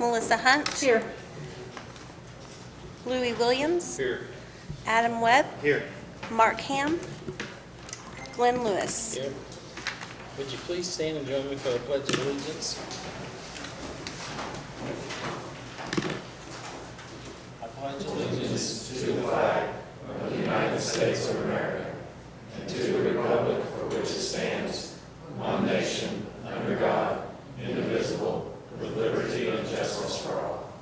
Melissa Hunt. Here. Louis Williams. Here. Adam Webb. Here. Mark Ham. Glenn Lewis. Here. Would you please stand and join me for the Pledge of Allegiance? I pledge allegiance to the flag of the United States of America and to the republic for which it stands, one nation, under God, indivisible, with liberty and justice for all.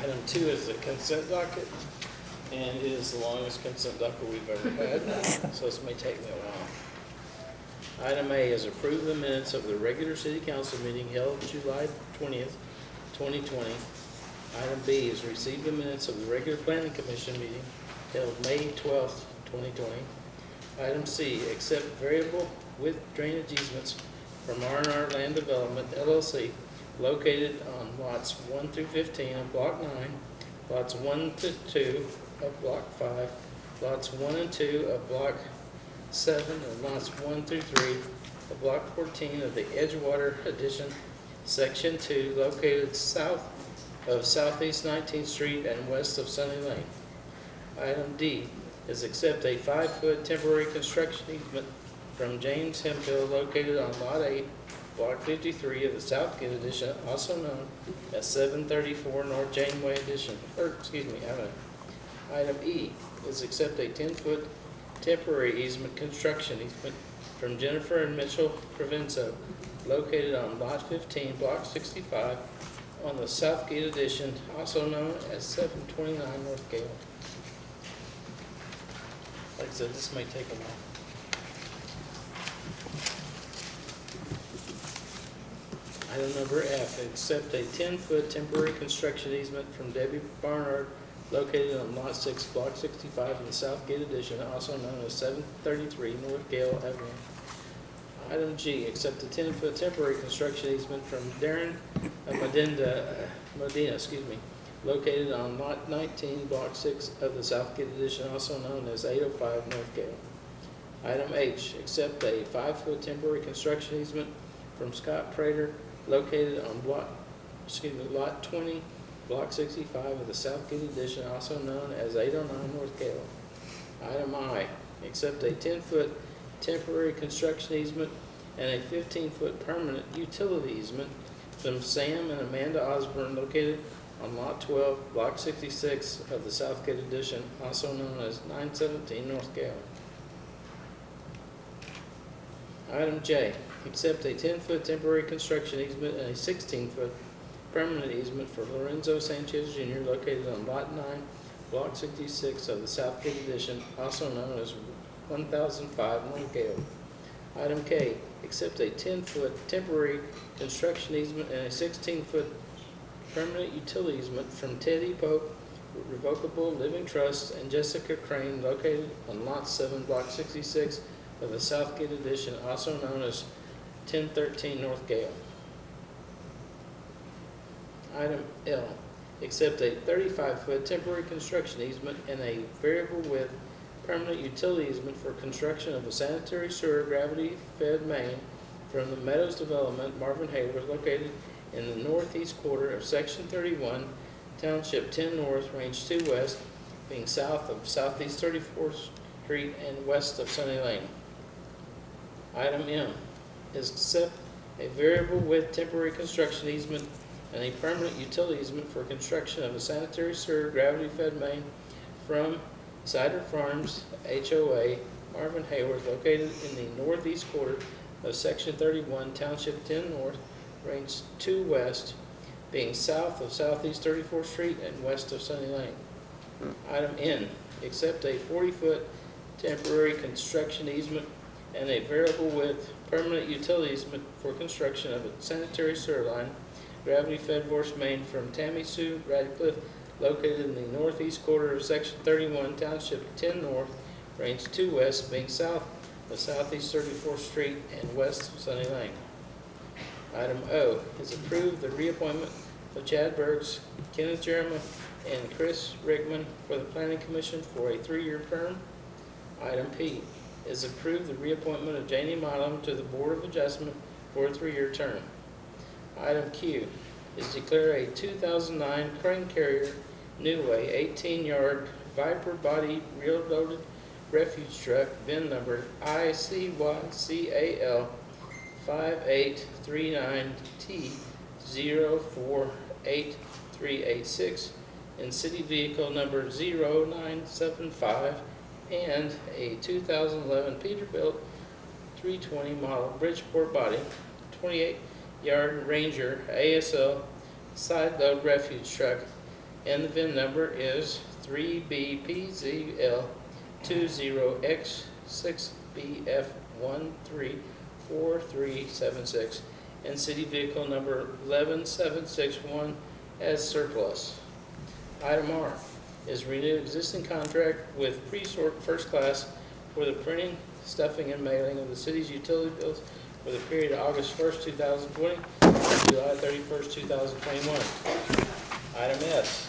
Item 2 is the consent docket, and it is the longest consent docket we've ever had, so this may take me a while. Item A is approve the minutes of the regular city council meeting held July 20th, 2020. Item B is receive the minutes of the regular planning commission meeting held May 12th, 2020. Item C, accept variable width drainage easements from R&R Land Development, LLC, located on lots 1 through 15 of Block 9, lots 1 to 2 of Block 5, lots 1 and 2 of Block 7, and lots 1 through 3 of Block 14 of the Edgewater Addition, Section 2, located south of Southeast 19th Street and west of Sunny Lane. Item D is accept a 5-foot temporary construction easement from James Hemphill, located on Lot 8, Block 53 of the Southgate Addition, also known as 734 North Janeway Addition, Avenue. Item E is accept a 10-foot temporary easement construction easement from Jennifer and Mitchell Provenzo, located on Lot 15, Block 65 on the Southgate Addition, also known as 729 North Gale. Like I said, this may take a while. Item number F, accept a 10-foot temporary construction easement from Debbie Barnard, located on Lot 6, Block 65 in the Southgate Addition, also known as 733 North Gale Avenue. Item G, accept a 10-foot temporary construction easement from Darren Modena, located on Lot 19, Block 6 of the Southgate Addition, also known as 805 North Gale. Item H, accept a 5-foot temporary construction easement from Scott Prater, located on Lot 20, Block 65 of the Southgate Addition, also known as 809 North Gale. Item I, accept a 10-foot temporary construction easement and a 15-foot permanent utility easement from Sam and Amanda Osborne, located on Lot 12, Block 66 of the Southgate Addition, also known as 917 North Gale. Item J, accept a 10-foot temporary construction easement and a 16-foot permanent easement for Lorenzo Sanchez Jr., located on Lot 9, Block 66 of the Southgate Addition, also known as 1005 North Gale. Item K, accept a 10-foot temporary construction easement and a 16-foot permanent utility easement from Teddy Pope Revocable Living Trust and Jessica Crane, located on Lot 7, Block 66 of the Southgate Addition, also known as 1013 North Gale. Item L, accept a 35-foot temporary construction easement and a variable width permanent utility easement for construction of a sanitary sewer gravity-fed main from the Meadows Development, Marvin Hayward, located in the northeast quarter of Section 31, Township 10 North, Range 2 West, being south of Southeast 34th Street and west of Sunny Lane. Item M is accept a variable width temporary construction easement and a permanent utility easement for construction of a sanitary sewer gravity-fed main from Cider Farms, HOA, Marvin Hayward, located in the northeast quarter of Section 31, Township 10 North, Range 2 West, being south of Southeast 34th Street and west of Sunny Lane. Item N, accept a 40-foot temporary construction easement and a variable width permanent utility easement for construction of a sanitary sewer line, gravity-fed force main from Tammy Sue Radcliffe, located in the northeast quarter of Section 31, Township 10 North, Range 2 West, being south of Southeast 34th Street and west of Sunny Lane. Item O is approve the reappointment of Chad Burks, Kenneth Jeremiah, and Chris Rickman for the Planning Commission for a 3-year term. Item P is approve the reappointment of Janie Milo to the Board of Adjustment for a 3-year term. Item Q is declare a 2009 Crane Carrier New Way 18-yard Viper body rear-loaded refuse truck, VIN number ICYCAL 5839T048386, and city vehicle number 0975, and a 2011 Peterbilt 320 model Bridgeport body 28-yard Ranger ASL side load refuge truck, and the VIN number is 3BPZL20X6BF134376, and city vehicle number 11761 as surplus. Item R is renew existing contract with Presort First Class for the printing, stuffing, and mailing of the city's utility bills for the period of August 1st, 2020 to July 31st, 2021. Item S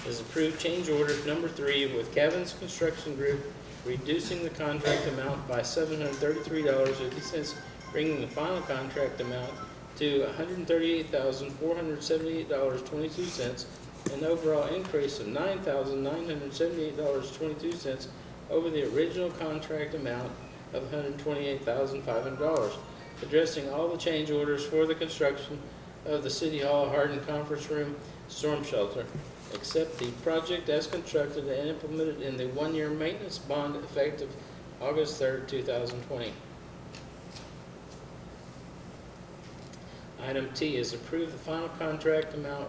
is approved change order number 3 with Kevin's Construction Group, reducing the contract amount by $733.50, bringing the final contract amount to $138,478.22, an overall increase of $9,978.22 over the original contract amount of $128,500, addressing all the change orders for the construction of the City Hall Hardened Conference Room Storm Shelter, except the project as constructed and implemented in the 1-year maintenance bond effective August 3rd, 2020. Item T is approve the final contract amount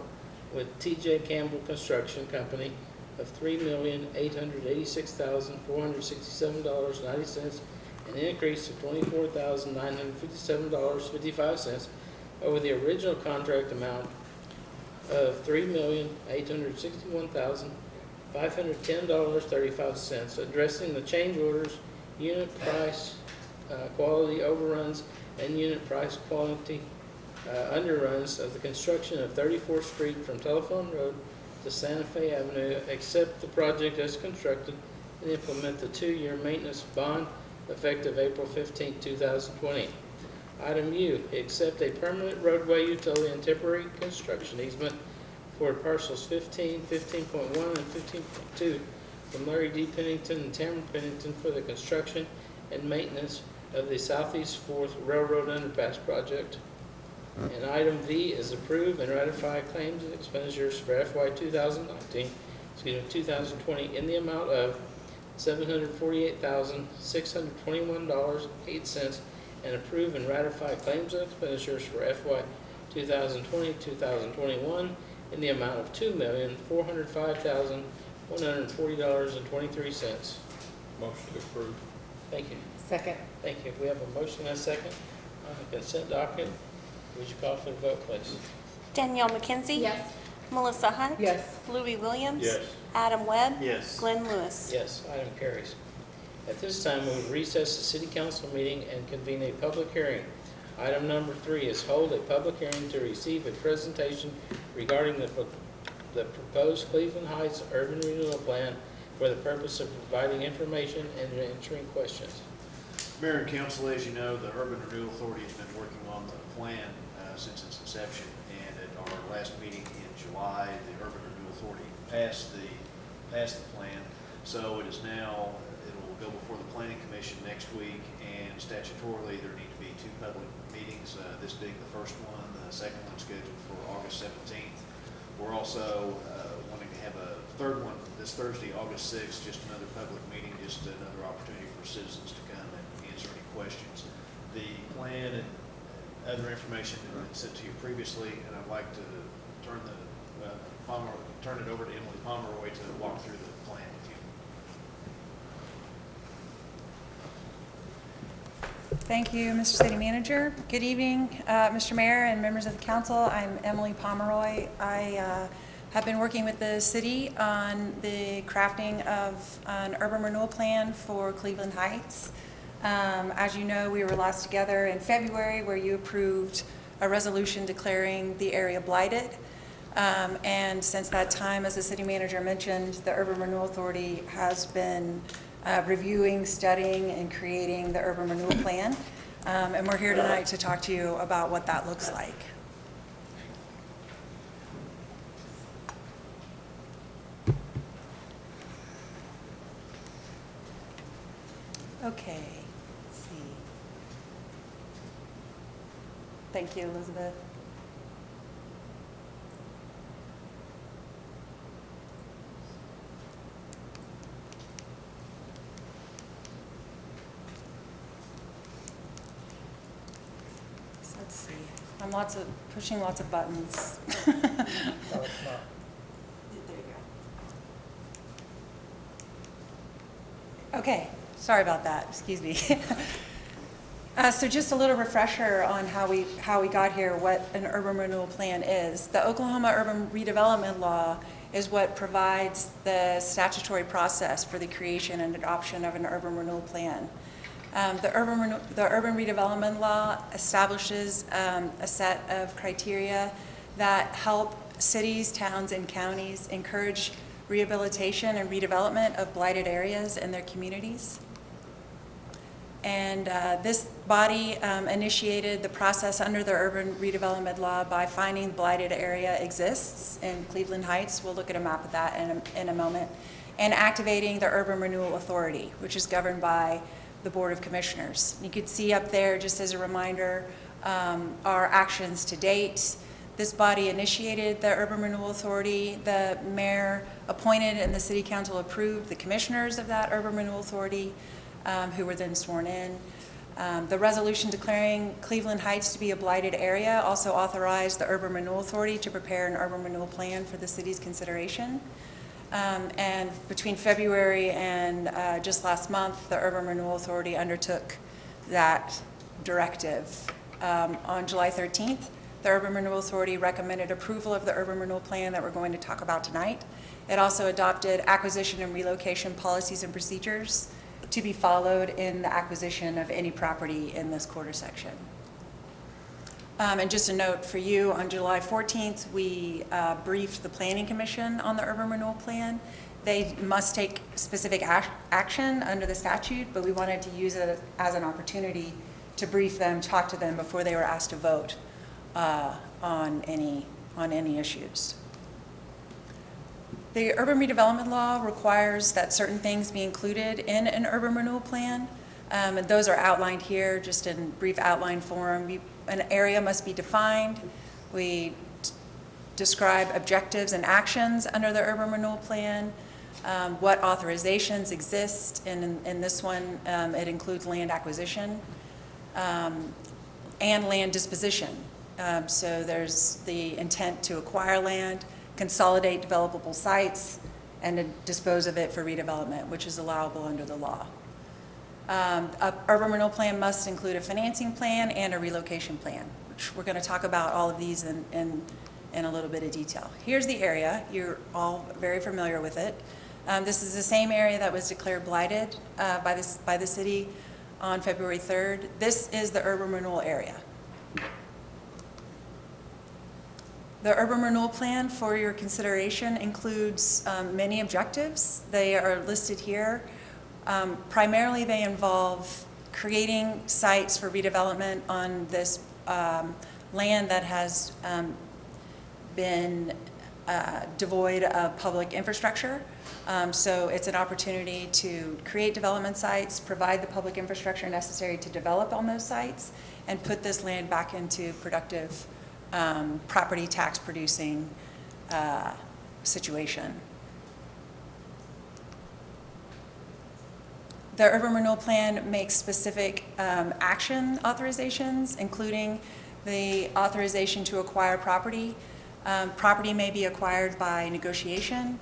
with T.J. Campbell Construction Company of $3,886,467.90, an increase of $24,957.55 over the original contract amount of $3,861,510.35, addressing the change orders, unit price quality overruns, and unit price quality underruns of the construction of 34th Street from Telephone Road to Santa Fe Avenue, except the project as constructed, and implement the 2-year maintenance bond effective April 15, 2020. Item U, accept a permanent roadway utility and temporary construction easement for parcels 15, 15.1, and 15.2 from Larry D. Pennington and Tamara Pennington for the construction and maintenance of the Southeast 4th Railroad Underpass project. And item V is approve and ratify claims and expenditures for FY 2020 in the amount of $748,621.08, and approve and ratify claims and expenditures for FY 2020-2021 in the amount of $2,405,140.23. Motion to approve. Thank you. Second. Thank you. We have a motion and a second on the consent docket. Would you call for the vote, please? Danielle McKenzie? Yes. Melissa Hunt? Yes. Louis Williams? Yes. Adam Webb? Yes. Glenn Lewis? Yes, item carries. At this time, we will recess the city council meeting and convene a public hearing. Item number 3 is hold a public hearing to receive a presentation regarding the proposed Cleveland Heights Urban Renewal Plan for the purpose of providing information and answering questions. Mayor and Council, as you know, the Urban Renewal Authority has been working on the plan since its inception, and at our last meeting in July, the Urban Renewal Authority passed the plan. So it is now, it will go before the Planning Commission next week, and statutorily there need to be 2 public meetings, this being the first one, the second one scheduled for August 17th. We're also wanting to have a third one this Thursday, August 6th, just another public meeting, just another opportunity for citizens to come and answer any questions. The plan and other information that I've sent to you previously, and I'd like to turn it over to Emily Pomeroy to walk through the plan with you. Thank you, Mr. City Manager. Good evening, Mr. Mayor and members of the council. I'm Emily Pomeroy. I have been working with the city on the crafting of an urban renewal plan for Cleveland Heights. As you know, we were last together in February where you approved a resolution declaring the area blighted. And since that time, as the city manager mentioned, the Urban Renewal Authority has been reviewing, studying, and creating the urban renewal plan. And we're here tonight to talk to you about what that looks like. Okay, let's see. Thank you, Elizabeth. So let's see. I'm pushing lots of buttons. No, it's not. There you go. Okay, sorry about that, excuse me. So just a little refresher on how we got here, what an urban renewal plan is. The Oklahoma Urban Redevelopment Law is what provides the statutory process for the creation and adoption of an urban renewal plan. The Urban Redevelopment Law establishes a set of criteria that help cities, towns, and counties encourage rehabilitation and redevelopment of blighted areas in their communities. And this body initiated the process under the Urban Redevelopment Law by finding blighted area exists in Cleveland Heights. We'll look at a map of that in a moment. And activating the Urban Renewal Authority, which is governed by the Board of Commissioners. You can see up there, just as a reminder, our actions to date. This body initiated the Urban Renewal Authority. The mayor appointed and the city council approved the commissioners of that Urban Renewal Authority, who were then sworn in. The resolution declaring Cleveland Heights to be a blighted area also authorized the Urban Renewal Authority to prepare an urban renewal plan for the city's consideration. And between February and just last month, the Urban Renewal Authority undertook that directive. On July 13th, the Urban Renewal Authority recommended approval of the urban renewal plan that we're going to talk about tonight. It also adopted acquisition and relocation policies and procedures to be followed in the acquisition of any property in this quarter section. And just a note for you, on July 14th, we briefed the Planning Commission on the urban renewal plan. They must take specific action under the statute, but we wanted to use it as an opportunity to brief them, talk to them before they were asked to vote on any issues. The Urban Redevelopment Law requires that certain things be included in an urban renewal plan, and those are outlined here just in brief outline form. An area must be defined. We describe objectives and actions under the urban renewal plan, what authorizations exist, and in this one it includes land acquisition and land disposition. So there's the intent to acquire land, consolidate developable sites, and to dispose of it for redevelopment, which is allowable under the law. An urban renewal plan must include a financing plan and a relocation plan, which we're going to talk about all of these in a little bit of detail. Here's the area. You're all very familiar with it. This is the same area that was declared blighted by the city on February 3rd. This is the urban renewal area. The urban renewal plan for your consideration includes many objectives. They are listed here. Primarily, they involve creating sites for redevelopment on this land that has been devoid of public infrastructure. So it's an opportunity to create development sites, provide the public infrastructure necessary to develop on those sites, and put this land back into productive property tax producing situation. The urban renewal plan makes specific action authorizations, including the authorization to acquire property. Property may be acquired by negotiation,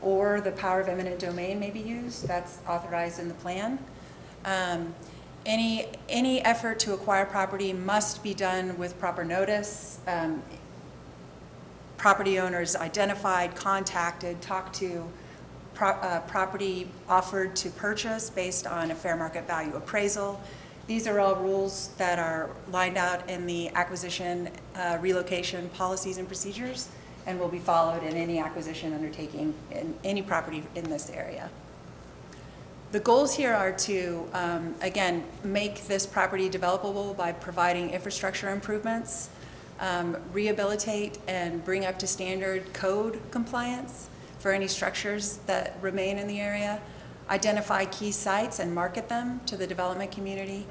or the power of eminent domain may be used. That's authorized in the plan. Any effort to acquire property must be done with proper notice. Property owners identified, contacted, talked to, property offered to purchase based on a fair market value appraisal. These are all rules that are lined out in the acquisition relocation policies and procedures, and will be followed in any acquisition undertaking in any property in this area. The goals here are to, again, make this property developable by providing infrastructure improvements, rehabilitate and bring up to standard code compliance for any structures that remain in the area, identify key sites and market them to the development community,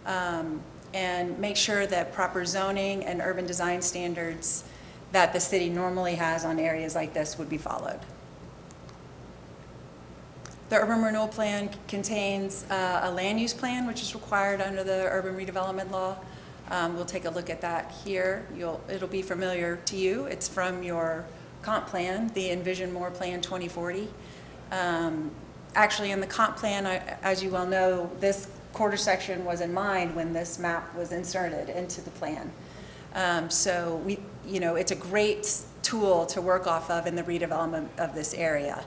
and make sure that proper zoning and urban design standards that the city normally has on areas like this would be followed. The urban renewal plan contains a land use plan, which is required under the urban redevelopment law. We'll take a look at that here. It'll be familiar to you. It's from your comp plan, the Envision More Plan 2040. Actually, in the comp plan, as you well know, this quarter section was in mind when this map was inserted into the plan. So it's a great tool to work off of in the redevelopment of this area.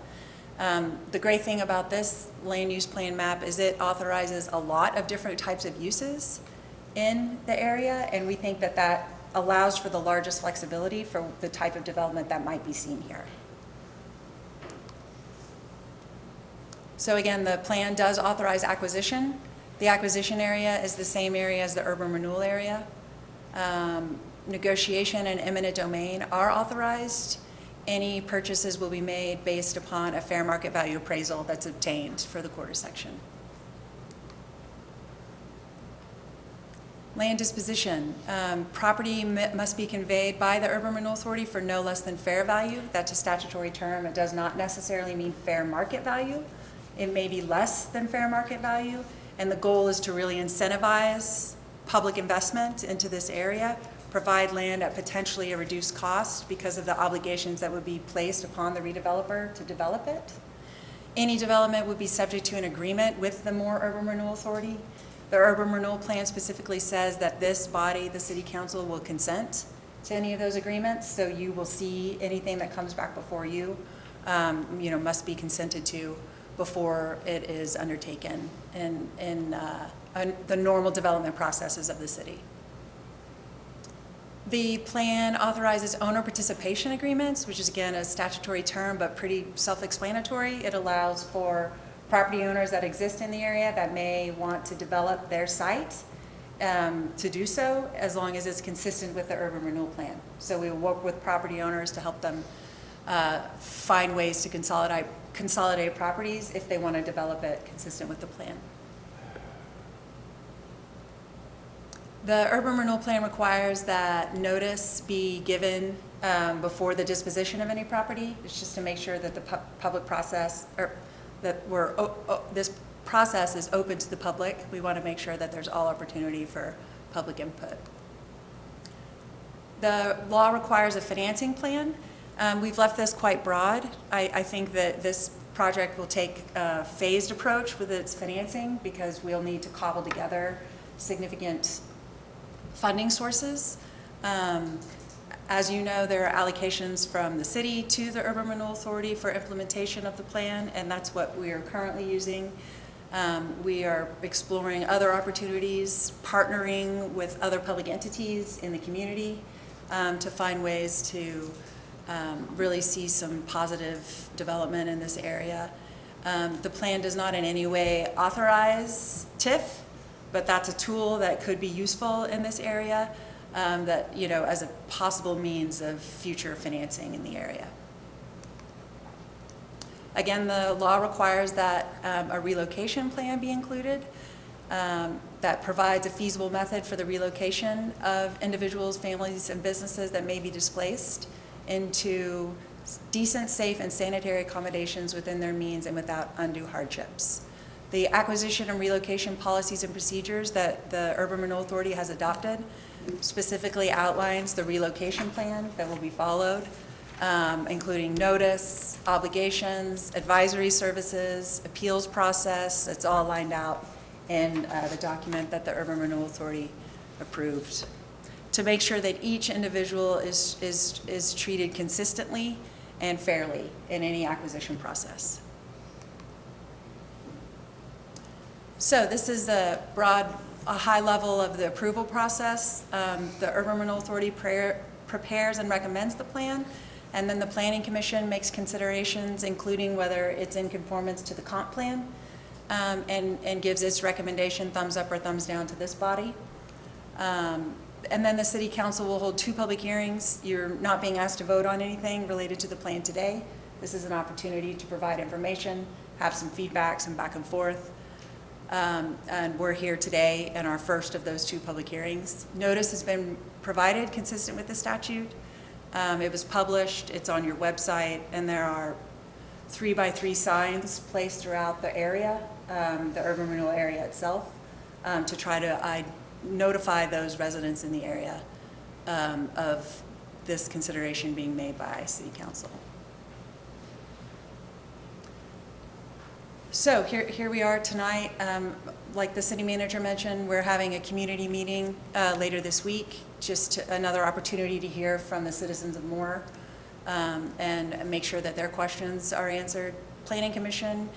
The great thing about this land use plan map is it authorizes a lot of different types of uses in the area, and we think that that allows for the largest flexibility for the type of development that might be seen here. So again, the plan does authorize acquisition. The acquisition area is the same area as the urban renewal area. Negotiation and eminent domain are authorized. Any purchases will be made based upon a fair market value appraisal that's obtained for the quarter section. Land disposition. Property must be conveyed by the Urban Renewal Authority for no less than fair value. That's a statutory term. It does not necessarily mean fair market value. It may be less than fair market value, and the goal is to really incentivize public investment into this area, provide land at potentially a reduced cost because of the obligations that would be placed upon the redeveloper to develop it. Any development would be subject to an agreement with the Moore Urban Renewal Authority. The Urban Renewal Plan specifically says that this body, the City Council, will consent to any of those agreements, so you will see anything that comes back before you, must be consented to before it is undertaken in the normal development processes of the city. The plan authorizes owner participation agreements, which is again a statutory term but pretty self-explanatory. It allows for property owners that exist in the area that may want to develop their site to do so as long as it's consistent with the urban renewal plan. So we will work with property owners to help them find ways to consolidate properties if they want to develop it consistent with the plan. The urban renewal plan requires that notice be given before the disposition of any property. It's just to make sure that the public process, or that this process is open to the public. We want to make sure that there's all opportunity for public input. The law requires a financing plan. We've left this quite broad. I think that this project will take a phased approach with its financing because we'll need to cobble together significant funding sources. As you know, there are allocations from the city to the Urban Renewal Authority for implementation of the plan, and that's what we are currently using. We are exploring other opportunities, partnering with other public entities in the community to find ways to really see some positive development in this area. The plan does not in any way authorize TIF, but that's a tool that could be useful in this area as a possible means of future financing in the area. Again, the law requires that a relocation plan be included that provides a feasible method for the relocation of individuals, families, and businesses that may be displaced into decent, safe, and sanitary accommodations within their means and without undue hardships. The acquisition and relocation policies and procedures that the Urban Renewal Authority has adopted specifically outlines the relocation plan that will be followed, including notice, obligations, advisory services, appeals process. It's all lined out in the document that the Urban Renewal Authority approved to make sure that each individual is treated consistently and fairly in any acquisition process. So this is a high level of the approval process. The Urban Renewal Authority prepares and recommends the plan, and then the Planning Commission makes considerations, including whether it's in conformance to the comp plan. and gives its recommendation, thumbs up or thumbs down, to this body. And then the city council will hold 2 public hearings. You're not being asked to vote on anything related to the plan today. This is an opportunity to provide information, have some feedback, some back and forth. And we're here today in our first of those 2 public hearings. Notice has been provided consistent with the statute. It was published, it's on your website, and there are 3x3 signs placed throughout the area, the urban renewal area itself, to try to notify those residents in the area of this consideration being made by City Council. So here we are tonight. Like the city manager mentioned, we're having a community meeting later this week, just another opportunity to hear from the citizens of Moore and make sure that their questions are answered. Planning Commission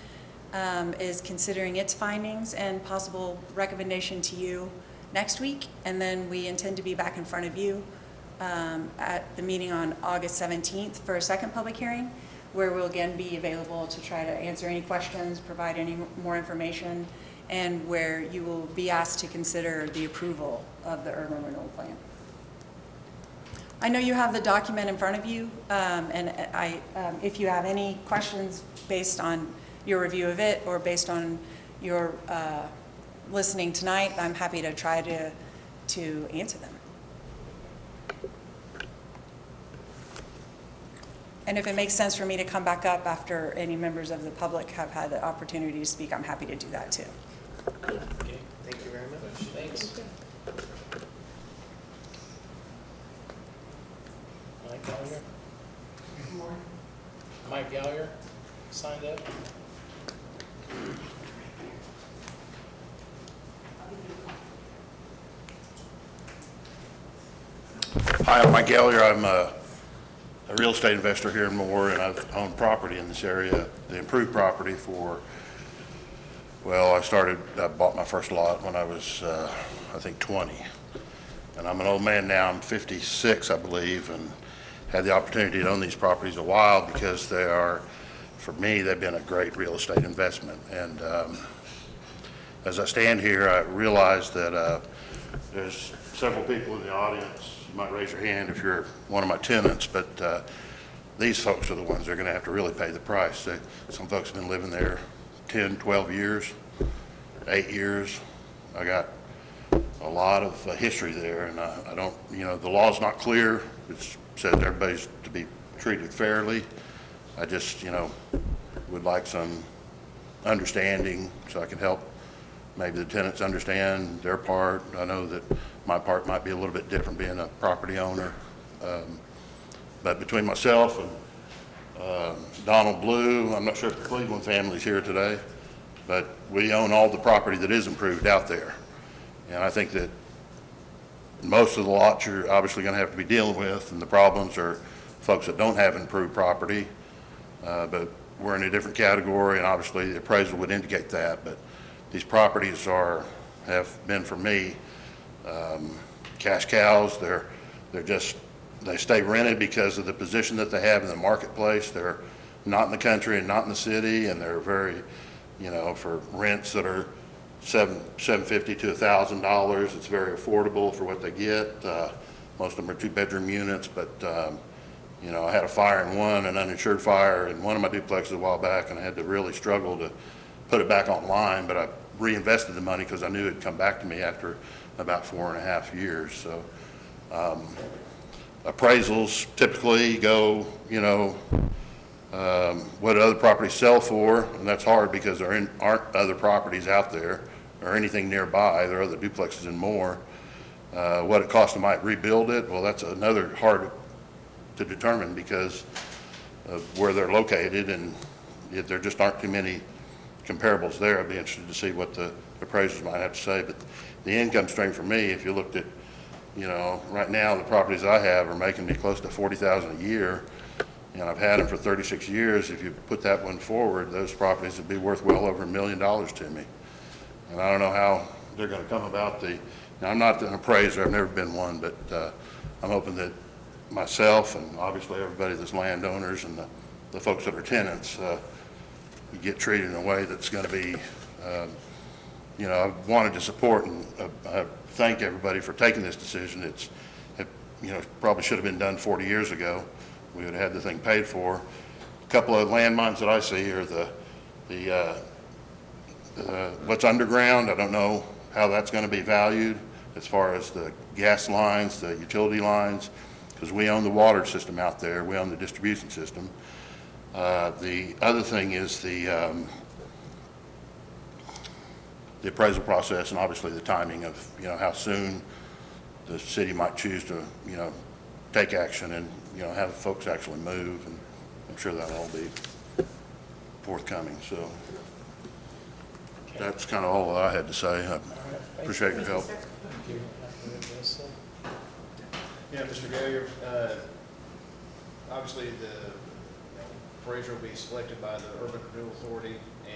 is considering its findings and possible recommendation to you next week, and then we intend to be back in front of you at the meeting on August 17th for a second public hearing, where we'll again be available to try to answer any questions, provide any more information, and where you will be asked to consider the approval of the urban renewal plan. I know you have the document in front of you, and if you have any questions based on your review of it or based on your listening tonight, I'm happy to try to answer them. And if it makes sense for me to come back up after any members of the public have had the opportunity to speak, I'm happy to do that too. Okay. Thank you very much. Thanks. Mike Gallagher? Mike Gallagher signed up. Hi, I'm Mike Gallagher. I'm a real estate investor here in Moore, and I've owned property in this area, the improved property for, well, I bought my first lot when I was, I think 20. And I'm an old man now, I'm 56, I believe, and had the opportunity to own these properties a while because they are, for me, they've been a great real estate investment. And as I stand here, I realize that there's several people in the audience. You might raise your hand if you're one of my tenants, but these folks are the ones that are going to have to really pay the price. Some folks have been living there 10, 12 years, 8 years. I got a lot of history there, and I don't, the law's not clear. It says everybody's to be treated fairly. I just, would like some understanding so I can help maybe the tenants understand their part. I know that my part might be a little bit different being a property owner. But between myself and Donald Blue, I'm not sure if the Cleveland family's here today, but we own all the property that is improved out there. And I think that most of the lots you're obviously going to have to be dealing with, and the problems are folks that don't have improved property, but we're in a different category, and obviously the appraisal would indicate that. But these properties have been, for me, cash cows. They stay rented because of the position that they have in the marketplace. They're not in the country and not in the city, and they're very, for rents that are $750 to $1,000. It's very affordable for what they get. Most of them are 2-bedroom units, but I had a fire in one, an uninsured fire in one of my duplexes a while back, and I had to really struggle to put it back online, but I reinvested the money because I knew it'd come back to me after about 4.5 years. So appraisals typically go, what other properties sell for, and that's hard because there aren't other properties out there or anything nearby. There are other duplexes and more. What it costs to might rebuild it, well, that's another hard to determine because of where they're located, and there just aren't too many comparables there. I'd be interested to see what the appraisers might have to say. But the income stream for me, if you looked at, right now the properties I have are making me close to $40,000 a year, and I've had them for 36 years. If you put that one forward, those properties would be worth well over $1 million to me. And I don't know how they're going to come about now I'm not an appraiser, I've never been one, but I'm hoping that myself and obviously everybody that's landowners and the folks that are tenants get treated in a way that's going to be You know, I wanted to support and thank everybody for taking this decision. You know, probably should have been done 40 years ago. We would have had the thing paid for. A couple of landmines that I see are what's underground. I don't know how that's going to be valued as far as the gas lines, the utility lines, because we own the water system out there. We own the distribution system. The other thing is the appraisal process, and obviously the timing of, you know, how soon the city might choose to, you know, take action and, you know, have folks actually move, and I'm sure that'll all be forthcoming. So that's kind of all that I had to say. I appreciate your help. Yeah, Mr. Gaillard, obviously the appraiser will be selected by the Urban Renewal Authority,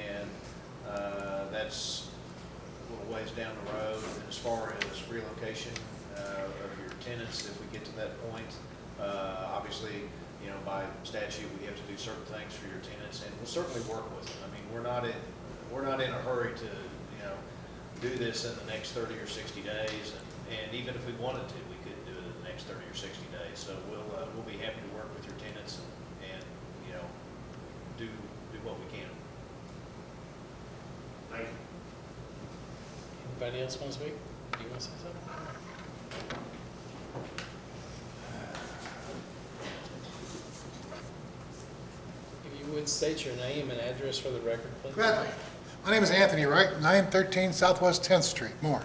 and that's a little ways down the road. And as far as relocation of your tenants, if we get to that point, obviously, you know, by statute, we have to do certain things for your tenants, and we'll certainly work with them. I mean, we're not in a hurry to, you know, do this in the next 30 or 60 days, and even if we wanted to, we couldn't do it in the next 30 or 60 days. So we'll be happy to work with your tenants and you know, do what we can. Thank you. Anybody else want to speak? Do you want to say something? If you would state your name and address for the record, please. Gladly. My name is Anthony Wright, 913 Southwest 10th Street, Moore.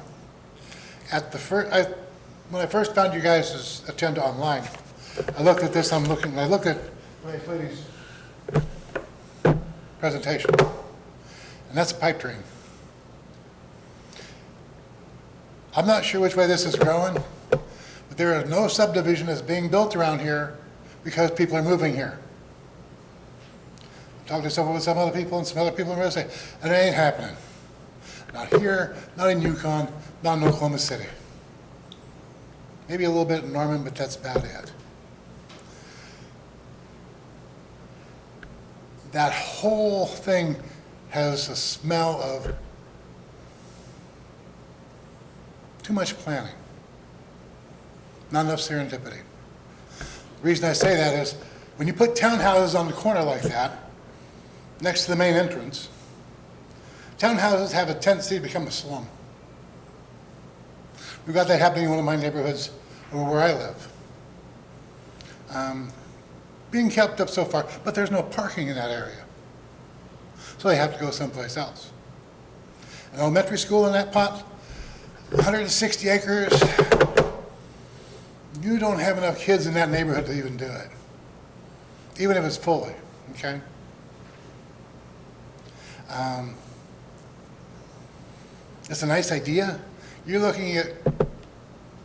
When I first found you guys' agenda online, I looked at this, I looked at Ray Flitty's presentation, and that's a pipe dream. I'm not sure which way this is going, but there is no subdivision that's being built around here because people are moving here. Talked to some other people and some other people in real estate, and it ain't happening. Not here, not in Yukon, not in Oklahoma City. Maybe a little bit in Norman, but that's about it. That whole thing has a smell of too much planning, not enough serendipity. The reason I say that is when you put townhouses on the corner like that, next to the main entrance, townhouses have a tendency to become a slum. We've got that happening in one of my neighborhoods over where I live. Being kept up so far, but there's no parking in that area. So they have to go someplace else. An elementary school in that pot, 160 acres, you don't have enough kids in that neighborhood to even do it, even if it's fully, okay? It's a nice idea. You're looking at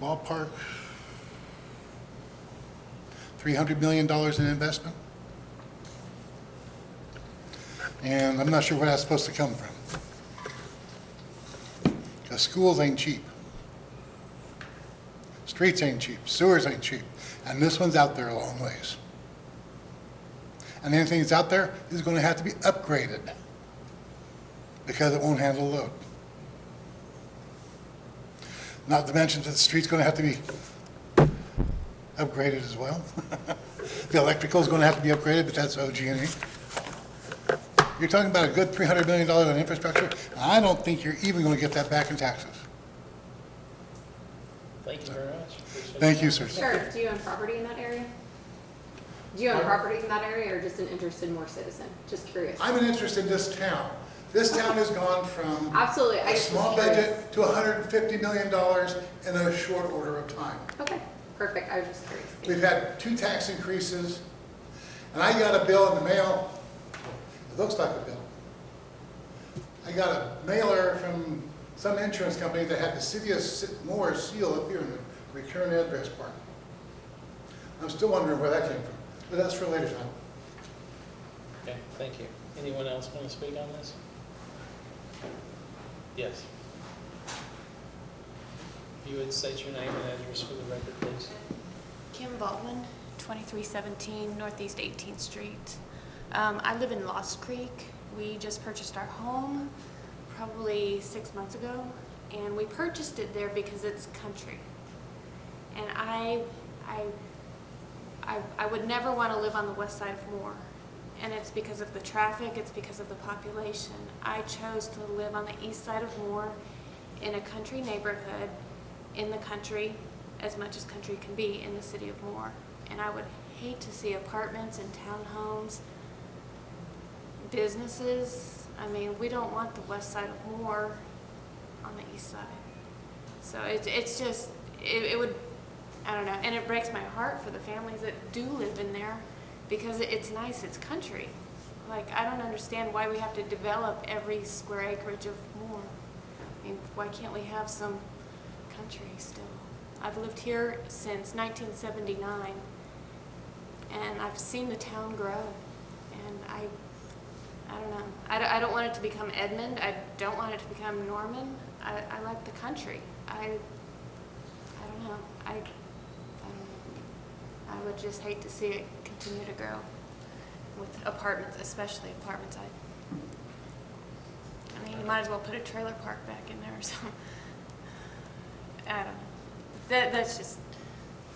ballpark $300 million in investment. And I'm not sure where that's supposed to come from. Because schools ain't cheap. Streets ain't cheap. Sewers ain't cheap. And this one's out there a long ways. And anything that's out there is going to have to be upgraded because it won't handle the load. Not to mention that the street's going to have to be upgraded as well. The electrical is going to have to be upgraded, but that's OG&E. You're talking about a good $300 million in infrastructure, and I don't think you're even going to get that back in taxes. Thank you very much. Appreciate Thank it. you, sir. Sir, do you own property in that area? Do you own property in that area or just an interested more citizen? Just curious. I'm an interest in this town. This town has gone from Absolutely. I a just was small curious. budget to $150 million in a short order of time. Okay, perfect. I was just curious. We've had 2 tax increases, and I got a bill in the mail. It looks like a bill. I got a mailer from some insurance company that had the city of Moore seal up here in the return address part. I'm still wondering where that came from, but that's for a later time. Okay, thank you. Anyone else want to speak on this? Yes. If you would state your name and address for the record, please. Kim Baldwin, 2317 Northeast 18th Street. I live in Lost Creek. We just purchased our home probably 6 months ago, and we purchased it there because it's country. And I would never want to live on the west side of Moore. And it's because of the traffic, it's because of the population. I chose to live on the east side of Moore in a country neighborhood, in the country, as much as country can be in the city of Moore. And I would hate to see apartments and townhomes, businesses. I mean, we don't want the west side of Moore on the east side. So it's just, it would, I don't know, and it breaks my heart for the families that do live in there because it's nice, it's country. Like, I don't understand why we have to develop every square acreage of Moore. I mean, why can't we have some country still? I've lived here since 1979, and I've seen the town grow, and I don't know. I don't want it to become Edmond. I don't want it to become Norman. I like the country. I don't know. I don't know. I would just hate to see it continue to grow with apartments, especially apartments. I mean, you might as well put a trailer park back in there or something. I don't know. That's just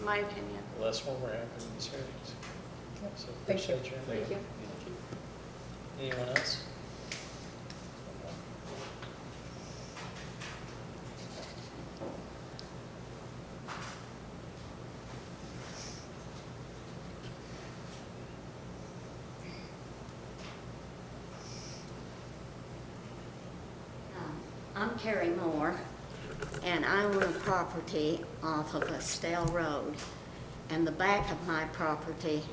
my opinion. Less one more after these hearings. So Thank you. appreciate your Thank you. Anyone else? I'm Carrie Moore, and I own a property off of Estelle Road, and the back of my property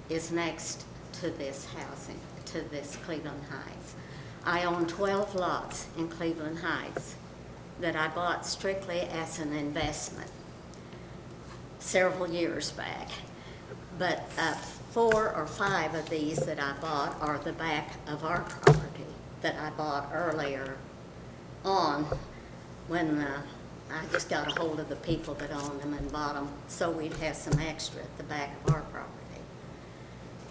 is next to this housing, to this Cleveland Heights. I own 12 lots in Cleveland Heights that I bought strictly as an investment several years back. But 4 or 5 of these that I bought are the back of our property that I bought earlier on when I just got a hold of the people that owned them and bought them so we'd have some extra at the back of our property.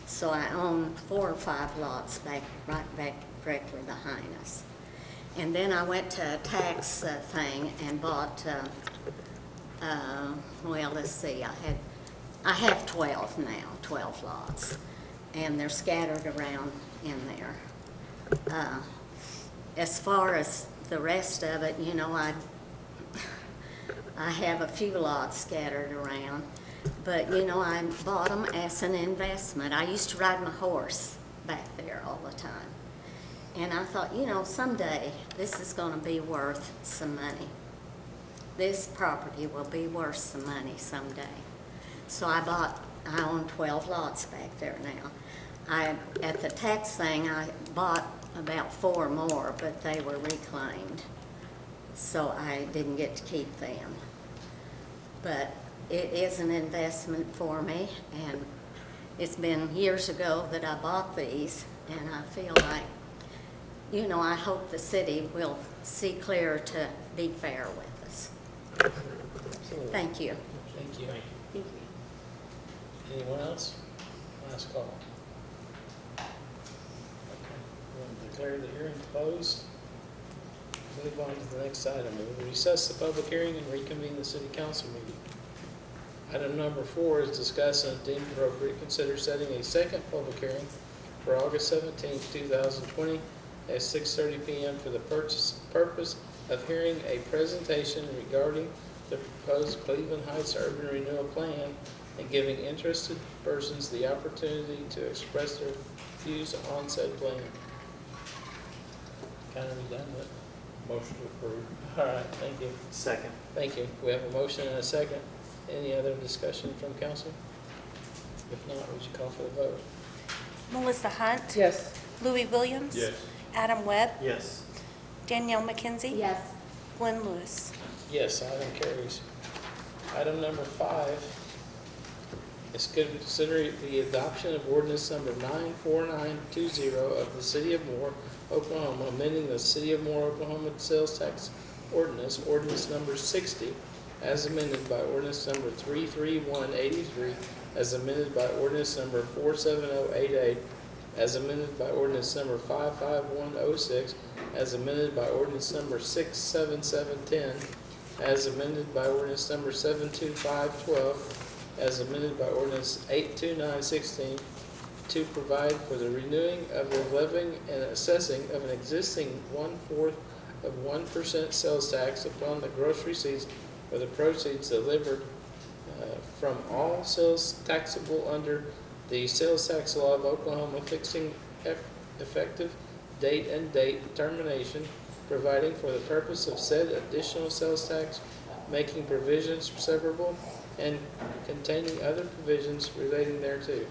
So I own 4 or 5 lots right back directly behind us. And then I went to a tax thing and bought, well, let's see, I have 12 now, 12 lots, and they're scattered around in there. As far as the rest of it, you know, I have a few lots scattered around, but, you know, I bought them as an investment. I used to ride my horse back there all the time, and I thought, you know, someday this is going to be worth some money. This property will be worth some money someday. So I own 12 lots back there now. At the tax thing, I bought about 4 more, but they were reclaimed, so I didn't get to keep them. But it is an investment for me, and it's been years ago that I bought these, and I feel like, you know, I hope the city will see clear to be fair with us. Absolutely. Thank you. Thank you. Thank you. Anyone else? Last call. Okay. We'll declare the hearing closed. Move on to the next item. We'll recess the public hearing and reconvene the city council meeting. Item number 4 is discuss and deem appropriate consider setting a second public hearing for August 17th, 2020 at 6:30 p.m. for the purpose of hearing a presentation regarding the proposed Cleveland Heights Urban Renewal Plan and giving interested persons the opportunity to express their views on said plan. Kind of redundant. Motion to approve. All right, thank you. Second. Thank you. We have a motion and a second. Any other discussion from council? If not, would you call for the vote? Melissa Hunt. Yes. Louis Williams. Yes. Adam Webb. Yes. Danielle McKenzie. Yes. Glenn Lewis. Yes, item carries. Item number 5 is consider the adoption of ordinance number 94920 of the City of Moore, Oklahoma, amending the City of Moore, Oklahoma sales tax ordinance number 60, as amended by ordinance number 33183, as amended by ordinance number 47088, as amended by ordinance number 55106, as amended by ordinance number 67710, as amended by ordinance number 72512, as amended by ordinance 82916, to provide for the renewing of the levying and assessing of an existing 1/4 of 1% sales tax upon the gross receipts or the proceeds delivered from all sales taxable under the sales tax law of Oklahoma, fixing effective date and date determination, providing for the purpose of said additional sales tax, making provisions severable, and containing other provisions relating thereto.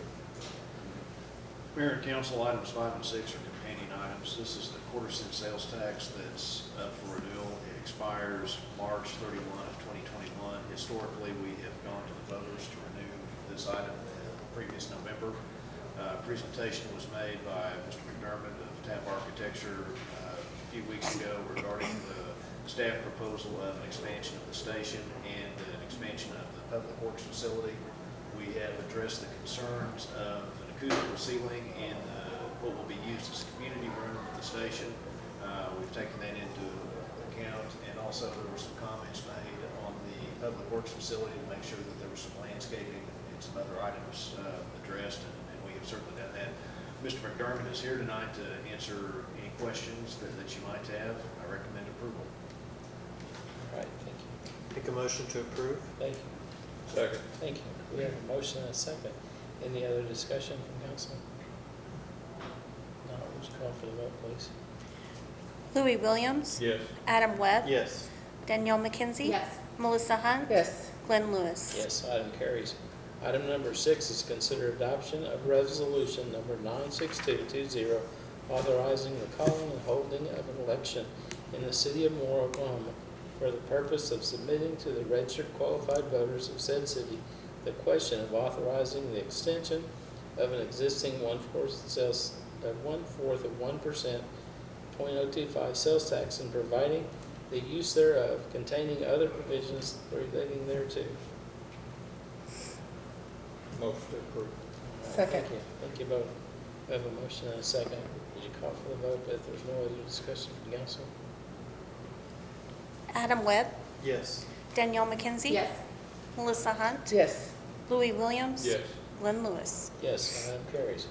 Mayor and council, items 5 and 6 are companion items. This is the quarter-cent sales tax that's up for renewal. It expires March 31 of 2021. Historically, we have gone to the voters to renew this item the previous November. Presentation was made by Mr. McDermott of TAP Architecture a few weeks ago regarding the staff proposal of an expansion of the station and an expansion of the public works facility. We have addressed the concerns of an acoustical ceiling in what will be used as a community room at the station. We've taken that into account, and also there were some comments made on the public works facility to make sure that there was some landscaping and some other items addressed, and we have certainly done that. Mr. McDermott is here tonight to answer any questions that you might have. I recommend approval. All right, thank you. Make a motion to approve. Thank you. Second. Thank you. We have a motion and a second. Any other discussion from council? No, would you call for the vote, please? Louis Williams. Yes. Adam Webb. Yes. Danielle McKenzie. Yes. Melissa Hunt. Yes. Glenn Lewis. Yes, item carries. Item number 6 is consider adoption of resolution number 96220, authorizing the calling and holding of an election in the city of Moore, Oklahoma, for the purpose of submitting to the registered qualified voters of said city the question of authorizing the extension of an existing 1/4 of 1% 0.025 sales tax and providing the use thereof, containing other provisions relating thereto. Motion to approve. Second. Thank you. Thank you both. We have a motion and a second. Would you call for the vote if there's no other discussion from council? Adam Webb. Yes. Danielle McKenzie. Yes. Melissa Hunt. Yes. Louis Williams. Yes. Glenn Lewis. Yes, item carries.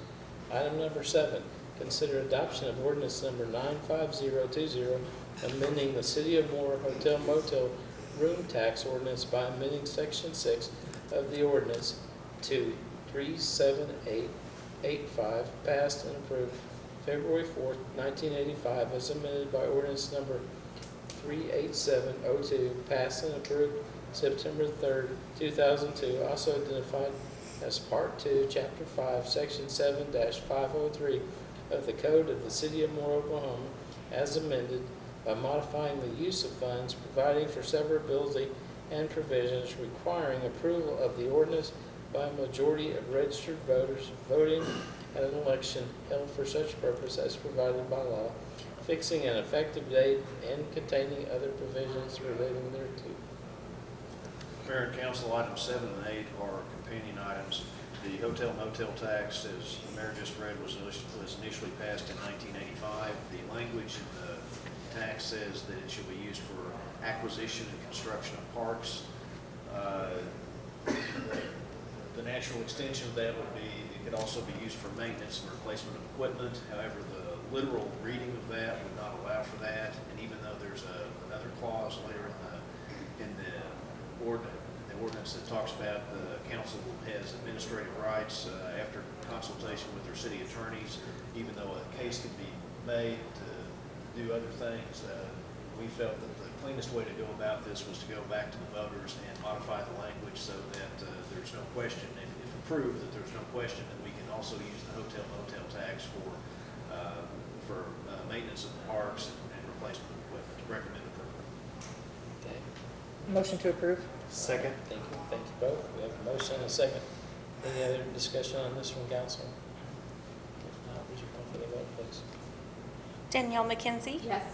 Item number 7, consider adoption of ordinance number 95020, amending the City of Moore Hotel Motel Room Tax Ordinance by amending Section 6 of the ordinance to 37885, passed and approved February 4th, 1985, as amended by ordinance number 38702, passed and approved September 3rd, 2002, also identified as Part 2, Chapter 5, Section 7-503 of the Code of the City of Moore, Oklahoma, as amended by modifying the use of funds, providing for severability and provisions requiring approval of the ordinance by a majority of registered voters voting at an election held for such purpose as provided by law, fixing an effective date and containing other provisions relating thereto. Mayor and council, items 7 and 8 are companion items. The hotel motel tax, as the mayor just read, was initially passed in 1985. The language in the tax says that it should be used for acquisition and construction of parks. The natural extension of that would be, it could also be used for maintenance and replacement of equipment. However, the literal reading of that would not allow for that. And even though there's another clause later in the ordinance that talks about the council has administrative rights after consultation with their city attorneys, even though a case can be made to do other things, we felt that the cleanest way to go about this was to go back to the voters and modify the language so that there's no question, if approved, that there's no question that we can also use the hotel motel tax for maintenance of the parks and replacement of equipment. Recommend approval. Okay. Motion to approve? Second. Thank you. Thank you both. We have a motion and a second. Any other discussion on this from council? If not, would you call for the vote, please? Danielle McKenzie. Yes.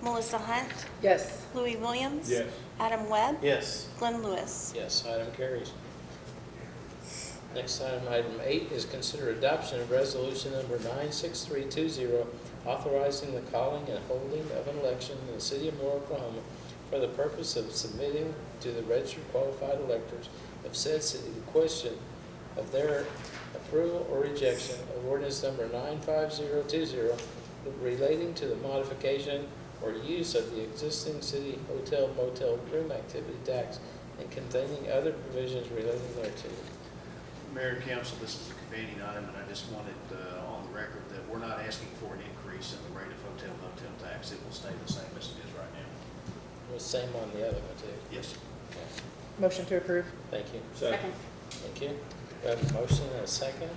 Melissa Hunt. Yes. Louis Williams. Yes. Adam Webb. Yes. Glenn Lewis. Yes, item carries. Next item, item 8, is consider adoption of resolution number 96320, authorizing the calling and holding of an election in the city of Moore, Oklahoma, for the purpose of submitting to the registered qualified electors of said city the question of their approval or rejection of ordinance number 95020 relating to the modification or use of the existing city hotel motel room activity tax and containing other provisions relating thereto. Mayor and council, this is a companion item, and I just wanted on the record that we're not asking for an increase in the rate of hotel motel tax. It will stay the same as it is right now. It was same on the other one too. Yes. Okay. Motion to approve. Thank you. Second. Thank you. We have a motion and a second.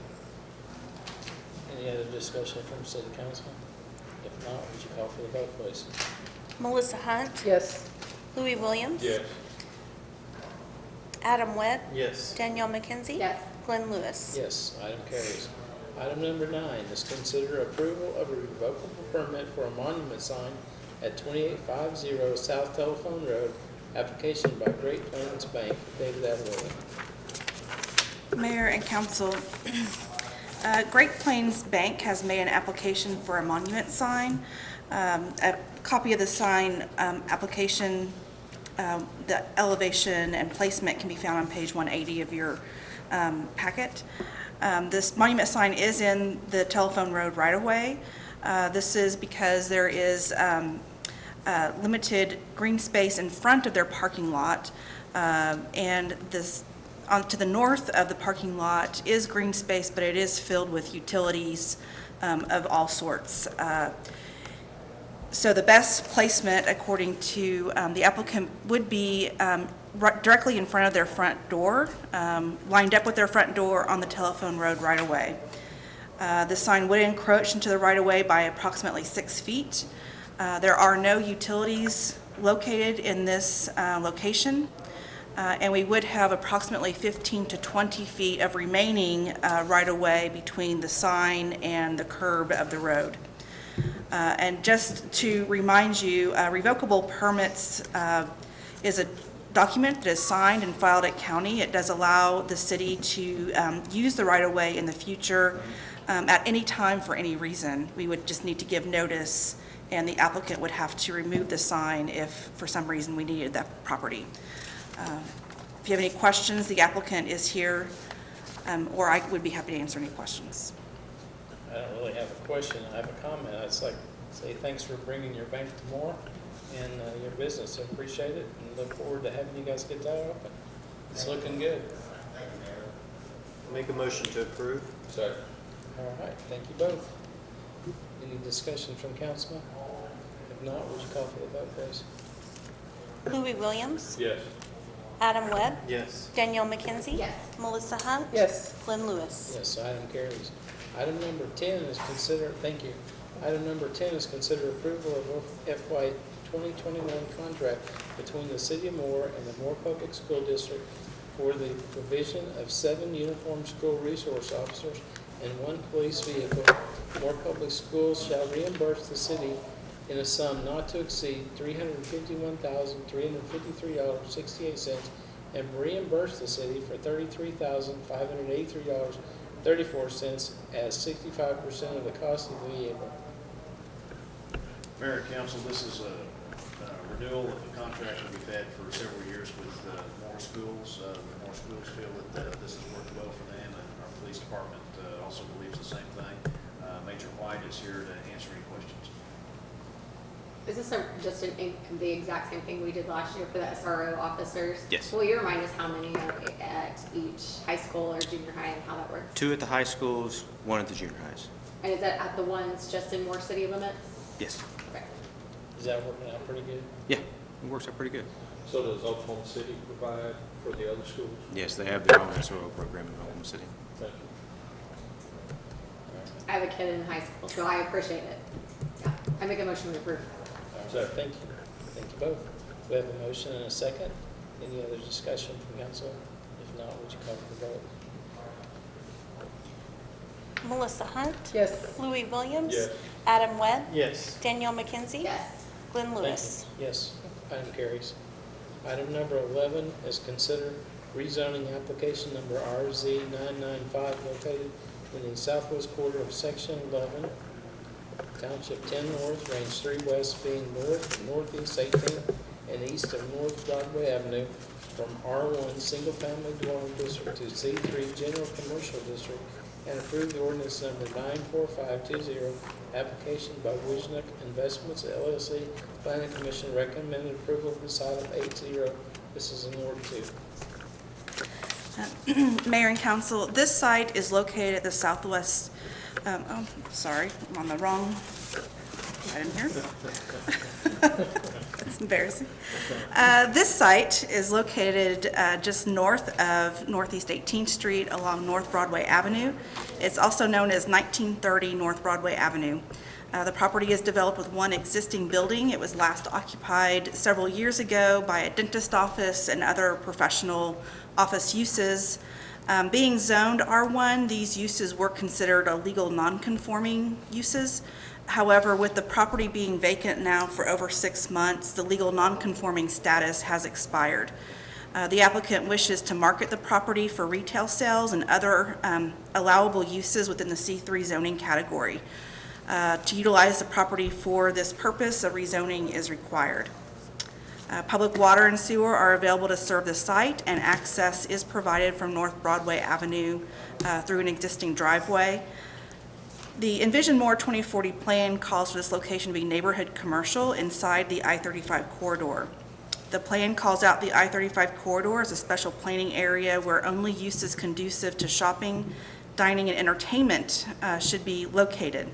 Any other discussion from city council? If not, would you call for the vote, please? Melissa Hunt. Yes. Louis Williams. Yes. Adam Webb. Yes. Danielle McKenzie. Yes. Glenn Lewis. Yes, item carries. Item number 9 is consider approval of a revocable permit for a monument sign at 2850 South Telephone Road, application by Great Plains Bank. David Adelaide. Mayor and council, Great Plains Bank has made an application for a monument sign. A copy of the sign application, the elevation and placement can be found on page 180 of your packet. This monument sign is in the telephone road right-of-way. This is because there is limited green space in front of their parking lot, and this to the north of the parking lot is green space, but it is filled with utilities of all sorts. So the best placement, according to the applicant, would be directly in front of their front door, lined up with their front door on the telephone road right away. The sign would encroach into the right of way by approximately 6 feet. There are no utilities located in this location. And we would have approximately 15 to 20 feet of remaining right-of-way between the sign and the curb of the road. And just to remind you, revocable permits is a document that is signed and filed at county. It does allow the city to use the right-of-way in the future at any time for any reason. We would just need to give notice, and the applicant would have to remove the sign if for some reason we needed that property. If you have any questions, the applicant is here, or I would be happy to answer any questions. I don't really have a question. I have a comment. I'd just like to say thanks for bringing your bank to Moore and your business. I appreciate it and look forward to having you guys get that open. It's looking good. Make a motion to approve. Second. All right, thank you both. Any discussion from council? If not, would you call for the vote, please? Louis Williams. Yes. Adam Webb. Yes. Danielle McKenzie. Yes. Melissa Hunt. Yes. Glenn Lewis. Yes, item carries. Item number 10 is thank you. Item number 10 is consider approval of FY 2021 contract between the City of Moore and the Moore Public School District for the provision of 7 uniformed school resource officers and 1 police vehicle. Moore Public Schools shall reimburse the city in a sum not to exceed $351,353.68 and reimburse the city for $33,583.34 as 65% of the cost of the vehicle. Mayor and council, this is a renewal of a contract that we've had for several years with Moore Schools. The Moore Schools feel that this has worked well for them, and our police department also believes the same thing. Major White is here to answer any questions. Is this the exact same thing we did last year for the SRO officers? Yes. Will you remind us how many are at each high school or junior high and how that works? 2 at the high schools, 1 at the junior highs. And is that at the ones just in Moore city limits? Yes. Okay. Is that working out pretty good? Yeah, it works out pretty good. So does Oklahoma City provide for the other schools? Yes, they have their own SRO program in Oklahoma City. Thank you. I have a kid in high school, so I appreciate it. Yeah, I make a motion to approve. Thank you. Thank you both. We have a motion and a second. Any other discussion from council? If not, would you call for the vote? Melissa Hunt. Yes. Louis Williams. Yes. Adam Webb. Yes. Danielle McKenzie. Yes. Glenn Thank Lewis. you. Yes, item carries. Item number 11 is consider rezoning application number RZ 995 located in the southwest quarter of section 11 Township 10 North, Range 3 West, being north and northeast 18 and east of North Broadway Avenue from R1 Single Family Dwelling District to C3 General Commercial District, and approve the ordinance number 94520, application by Wisnick Investments LLC. Planning Commission recommended approval of this item 8-0. This is in Ward 2. Mayor and council, this site is located at the southwest, oh, sorry, I'm on the wrong item here. That's embarrassing. This site is located just north of Northeast 18th Street along North Broadway Avenue. It's also known as 1930 North Broadway Avenue. The property is developed with one existing building. It was last occupied several years ago by a dentist office and other professional office uses. Being zoned R1, these uses were considered illegal non-conforming uses. However, with the property being vacant now for over 6 months, the legal non-conforming status has expired. The applicant wishes to market the property for retail sales and other allowable uses within the C3 zoning category. To utilize the property for this purpose, a rezoning is required. Public water and sewer are available to serve the site, and access is provided from North Broadway Avenue through an existing driveway. The Envision More 2040 plan calls for this location to be neighborhood commercial inside the I-35 corridor. The plan calls out the I-35 corridor as a special planning area where only uses conducive to shopping, dining, and entertainment should be located.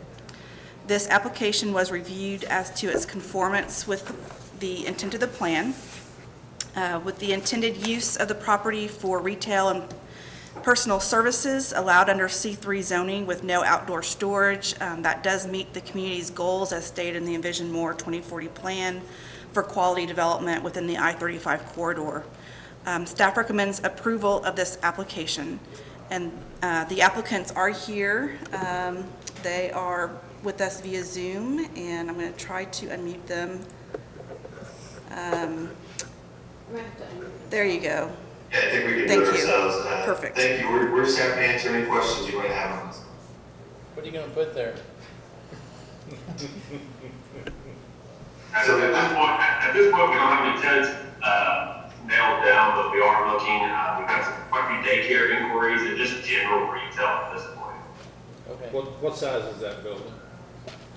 This application was reviewed as to its conformance with the intent of the plan, with the intended use of the property for retail and personal services allowed under C3 zoning with no outdoor storage. That does meet the community's goals as stated in the Envision More 2040 plan for quality development within the I-35 corridor. Staff recommends approval of this application. And the applicants are here. They are with us via Zoom, and I'm going to try to unmute them. There you go. Yeah, I think we can Thank do it you. ourselves. Perfect. Thank you. We're just happy to answer any questions you might have on this. What are you going to put there? So At this point, we don't have any tenants nailed down, but we are looking. We've had quite a few daycare inquiries and just general retail at this point. Okay. What size is that building?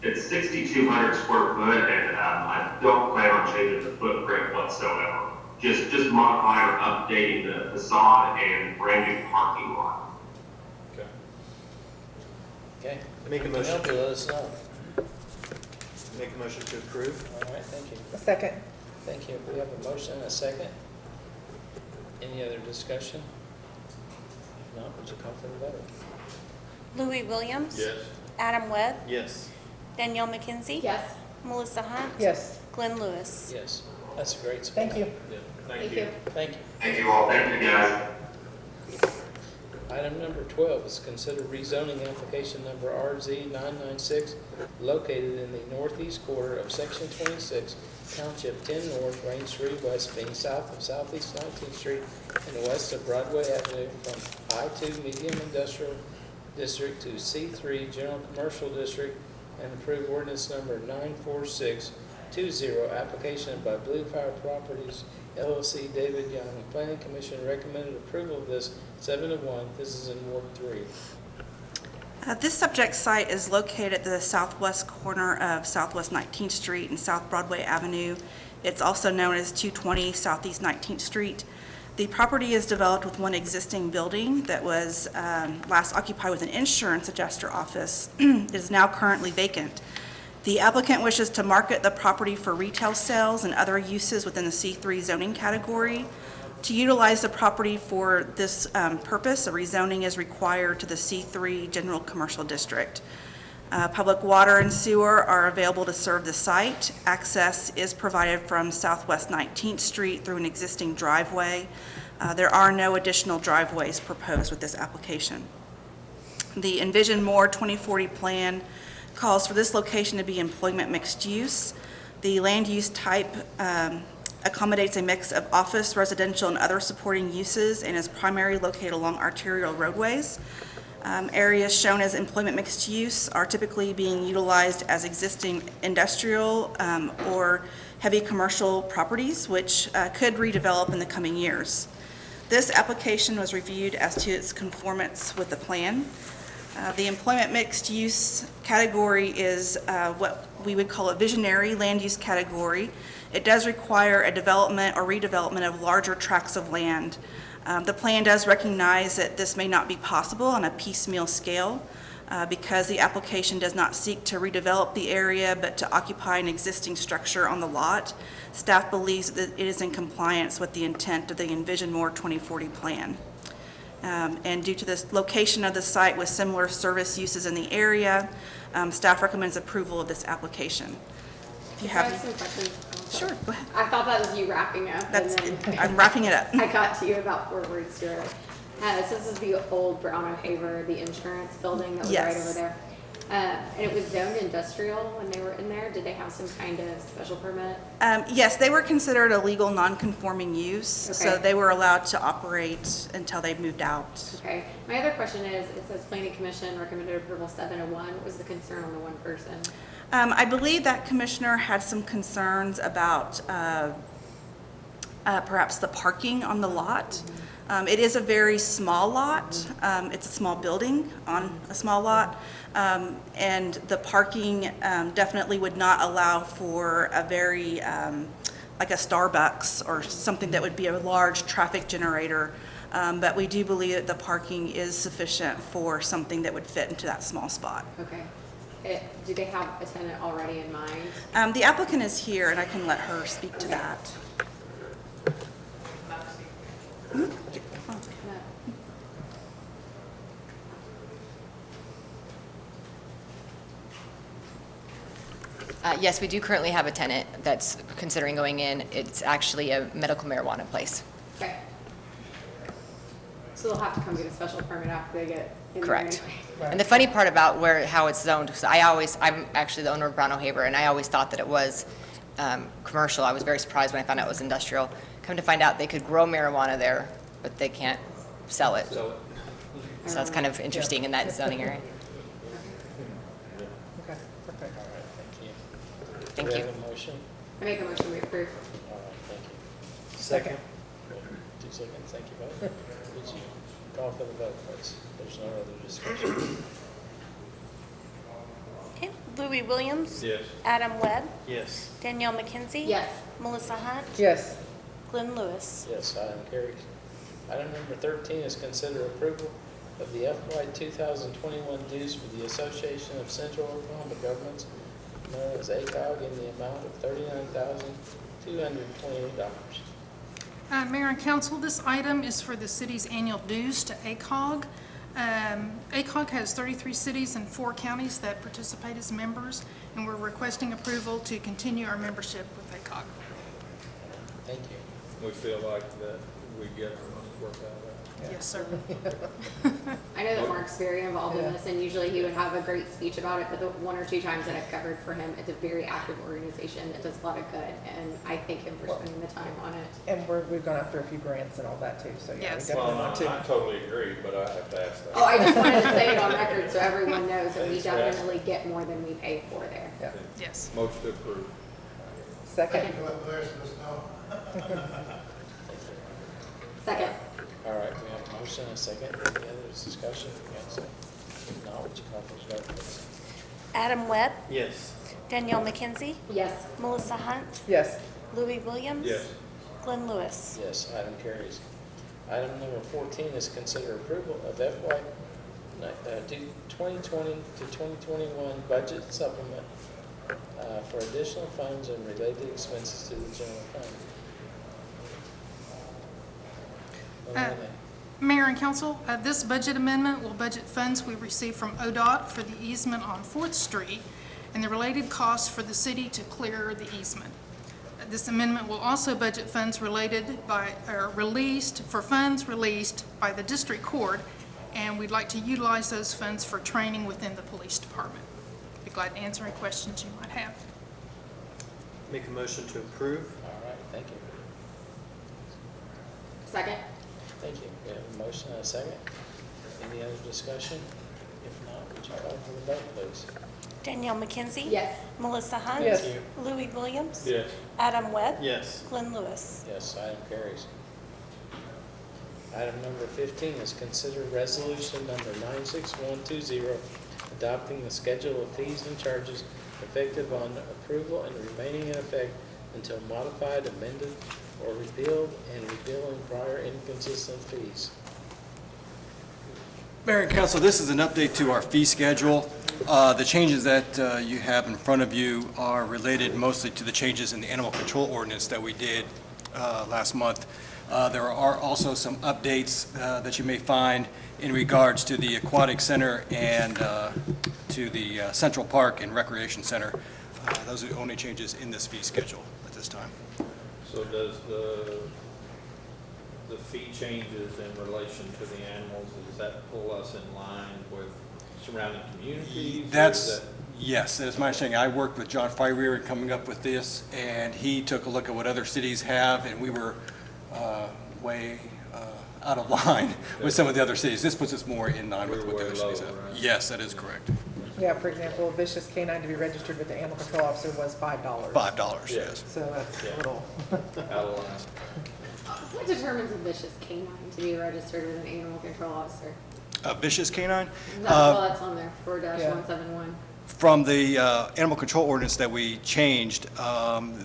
It's 6,200 square foot, and I don't plan on changing the footprint whatsoever. Just modifying or updating the facade and brand new parking lot. Okay. Okay. Make a If we can motion. help you, let us know. Make a motion to approve. All right, thank you. A second. Thank you. We have a motion and a second. Any other discussion? If not, would you call for the vote? Louis Williams. Yes. Adam Webb. Yes. Danielle McKenzie. Yes. Melissa Hunt. Yes. Glenn Lewis. Yes. That's a great spot. Thank you. Yeah. Thank you. Thank you. Thank you all. Thank you, guys. Item number 12 is consider rezoning application number RZ996 located in the northeast quarter of Section 26, Township 10 North, Range 3 West, being south of Southeast 19th Street and west of Broadway Avenue from I-2 Medium Industrial District to C3 General Commercial District, and approve ordinance number 94620, application by Blue Fire Properties LLC, David Young. The Planning Commission recommended approval of this 7-1. This is in Ward 3. This subject site is located at the southwest corner of Southwest 19th Street and South Broadway Avenue. It's also known as 220 Southeast 19th Street. The property is developed with one existing building that was last occupied with an insurance adjuster office. It is now currently vacant. The applicant wishes to market the property for retail sales and other uses within the C3 zoning category. To utilize the property for this purpose, a rezoning is required to the C3 General Commercial District. Public water and sewer are available to serve the site. Access is provided from Southwest 19th Street through an existing driveway. There are no additional driveways proposed with this application. The Envision More 2040 plan calls for this location to be employment mixed use. The land use type accommodates a mix of office, residential, and other supporting uses, and is primarily located along arterial roadways. Areas shown as employment mixed use are typically being utilized as existing industrial or heavy commercial properties, which could redevelop in the coming years. This application was reviewed as to its conformance with the plan. The employment mixed use category is what we would call a visionary land use category. It does require a development or redevelopment of larger tracts of land. The plan does recognize that this may not be possible on a piecemeal scale because the application does not seek to redevelop the area but to occupy an existing structure on the lot. Staff believes that it is in compliance with the intent of the Envision More 2040 plan. And due to the location of the site with similar service uses in the area, staff recommends approval of this application. If you I have have, some questions. sure, go ahead. I thought that was you wrapping up. That's, and then I'm wrapping it up. I got to you about 4 words to it. So this is the old Brown O'Haver, the insurance building that was right Yes. over there. And it was zoned industrial when they were in there. Did they have some kind of special permit? Yes, they were considered a legal non-conforming use, so Okay. they were allowed to operate until they moved out. Okay. My other question is, it says planning commission recommended approval 701. What was the concern on the one person? I believe that commissioner had some concerns about perhaps the parking on the lot. It is a very small lot. It's a small building on a small lot. And the parking definitely would not allow for a very, like a Starbucks or something that would be a large traffic generator. But we do believe that the parking is sufficient for something that would fit into that small spot. Okay. Do they have a tenant already in mind? The applicant is here, and I can let her speak to that. No. Yes, we do currently have a tenant that's considering going in. It's actually a medical marijuana place. Okay. So they'll have to come get a special permit after they get in there Correct. anyway. And the funny part about how it's zoned, because I'm actually the owner of Brown O'Haver, and I always thought that it was commercial. I was very surprised when I found out it was industrial. Come to find out they could grow marijuana there, but they can't sell it. So that's kind of interesting in that zoning area. Okay, perfect. All right, thank you. Thank Do we you. have a motion? I make a motion we approve. All right, thank you. Second? 2 seconds, thank you both. Would you call for the vote, please? There's no other discussion. Okay, Louis Williams. Yes. Adam Webb. Yes. Danielle McKenzie. Yes. Melissa Hunt. Yes. Glenn Lewis. Yes, item carries. Item number 13 is consider approval of the FY 2021 dues for the Association of Central Oklahoma Governments, known as ACOG, in the amount of $39,228. Mayor and Council, this item is for the city's annual dues to ACOG. ACOG has 33 cities and 4 counties that participate as members, and we're requesting approval to continue our membership with ACOG. Thank you. We feel like that we get our money's worth out of that. Yes, sir. I know that Mark's very involved in this, and usually he would have a great speech about it, but the 1 or 2 times that I've covered for him, it's a very active organization that does a lot of good, and I thank him for spending the time on it. And we've gone after a few grants and all that too, so yeah, we Yes. definitely Well, want to. I totally agree, but I have to ask that. Oh, I just wanted to say it on record so everyone knows that we definitely get more than we pay for there. Yeah. Yes. Motion to approve. Second. Second. All right, we have a motion and a second. Any other discussion? Council? If not, would you call for the vote, please? Adam Webb. Yes. Danielle McKenzie. Yes. Melissa Hunt. Yes. Louis Williams. Yes. Glenn Lewis. Yes, item carries. Item number 14 is consider approval of FY 2020 to 2021 budget supplement for additional funds and related expenses to the general fund. Mayor and Council, this budget amendment will budget funds we receive from ODOT for the easement on 4th Street and the related costs for the city to clear the easement. This amendment will also budget funds released by the district court, and we'd like to utilize those funds for training within the police department. Be glad to answer any questions you might have. Make a motion to approve. All right, thank you. Second. Thank you. We have a motion and a second. Any other discussion? If not, would you call for the vote, please? Danielle McKenzie? Yes. Melissa Hunt? Yes. Thank you. Louis Williams? Yes. Adam Webb? Yes. Glenn Lewis? Yes, item carries. Item number 15 is consider resolution number 96120, adopting the schedule of fees and charges effective on approval and remaining in effect until modified, amended, or repealed, and repealing prior inconsistent fees. Mayor and Council, this is an update to our fee schedule. The changes that you have in front of you are related mostly to the changes in the animal control ordinance that we did last month. There are also some updates that you may find in regards to the Aquatic Center and to the Central Park and Recreation Center. Those are the only changes in this fee schedule at this time. So does the fee changes in relation to the animals, does that pull us in line with surrounding communities? Yes, that is my understanding. I worked with John Fryrear in coming up with this, and he took a look at what other cities have, and we were way out of line with some of the other cities. This puts us more in line with what the other cities have. Right? Yes, that is correct. Yeah, for example, a vicious canine to be registered with the animal control officer was $5. $5, yes. So that's a little. Out of line. What determines a vicious canine to be registered with an animal control officer? A vicious canine? That's on there, 4-171. From the animal control ordinance that we changed,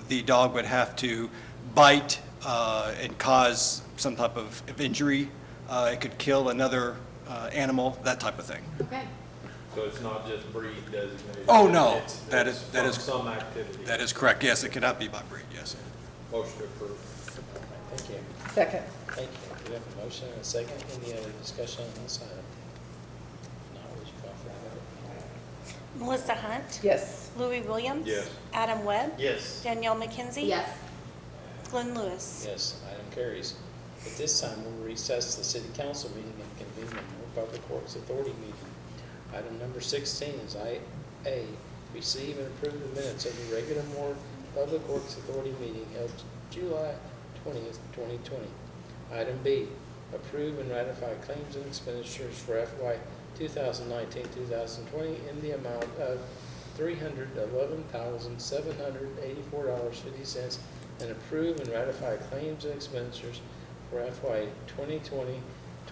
the dog would have to bite and cause some type of injury. It could kill another animal, that type of thing. Okay. So it's not just breed designated? Oh, no. It's That is from some activity? That is correct. Yes, it cannot be by breed, yes. Motion approved. Thank you. Second. Thank you. We have a motion and a second. Any other discussion on this item? Now, would you call for the vote? Melissa Hunt? Yes. Louis Williams? Yes. Adam Webb? Yes. Danielle McKenzie? Yes. Glenn Lewis? Yes, item carries. At this time, we'll recess the city council meeting and convene the Moore Public Works Authority meeting. Item number 16 is A, receive and approve the minutes of the regular Moore Public Works Authority meeting held July 20th, 2020. Item B, approve and ratify claims and expenditures for FY 2019-2020 in the amount of $311,784.50 and approve and ratify claims and expenditures for FY 2020-2021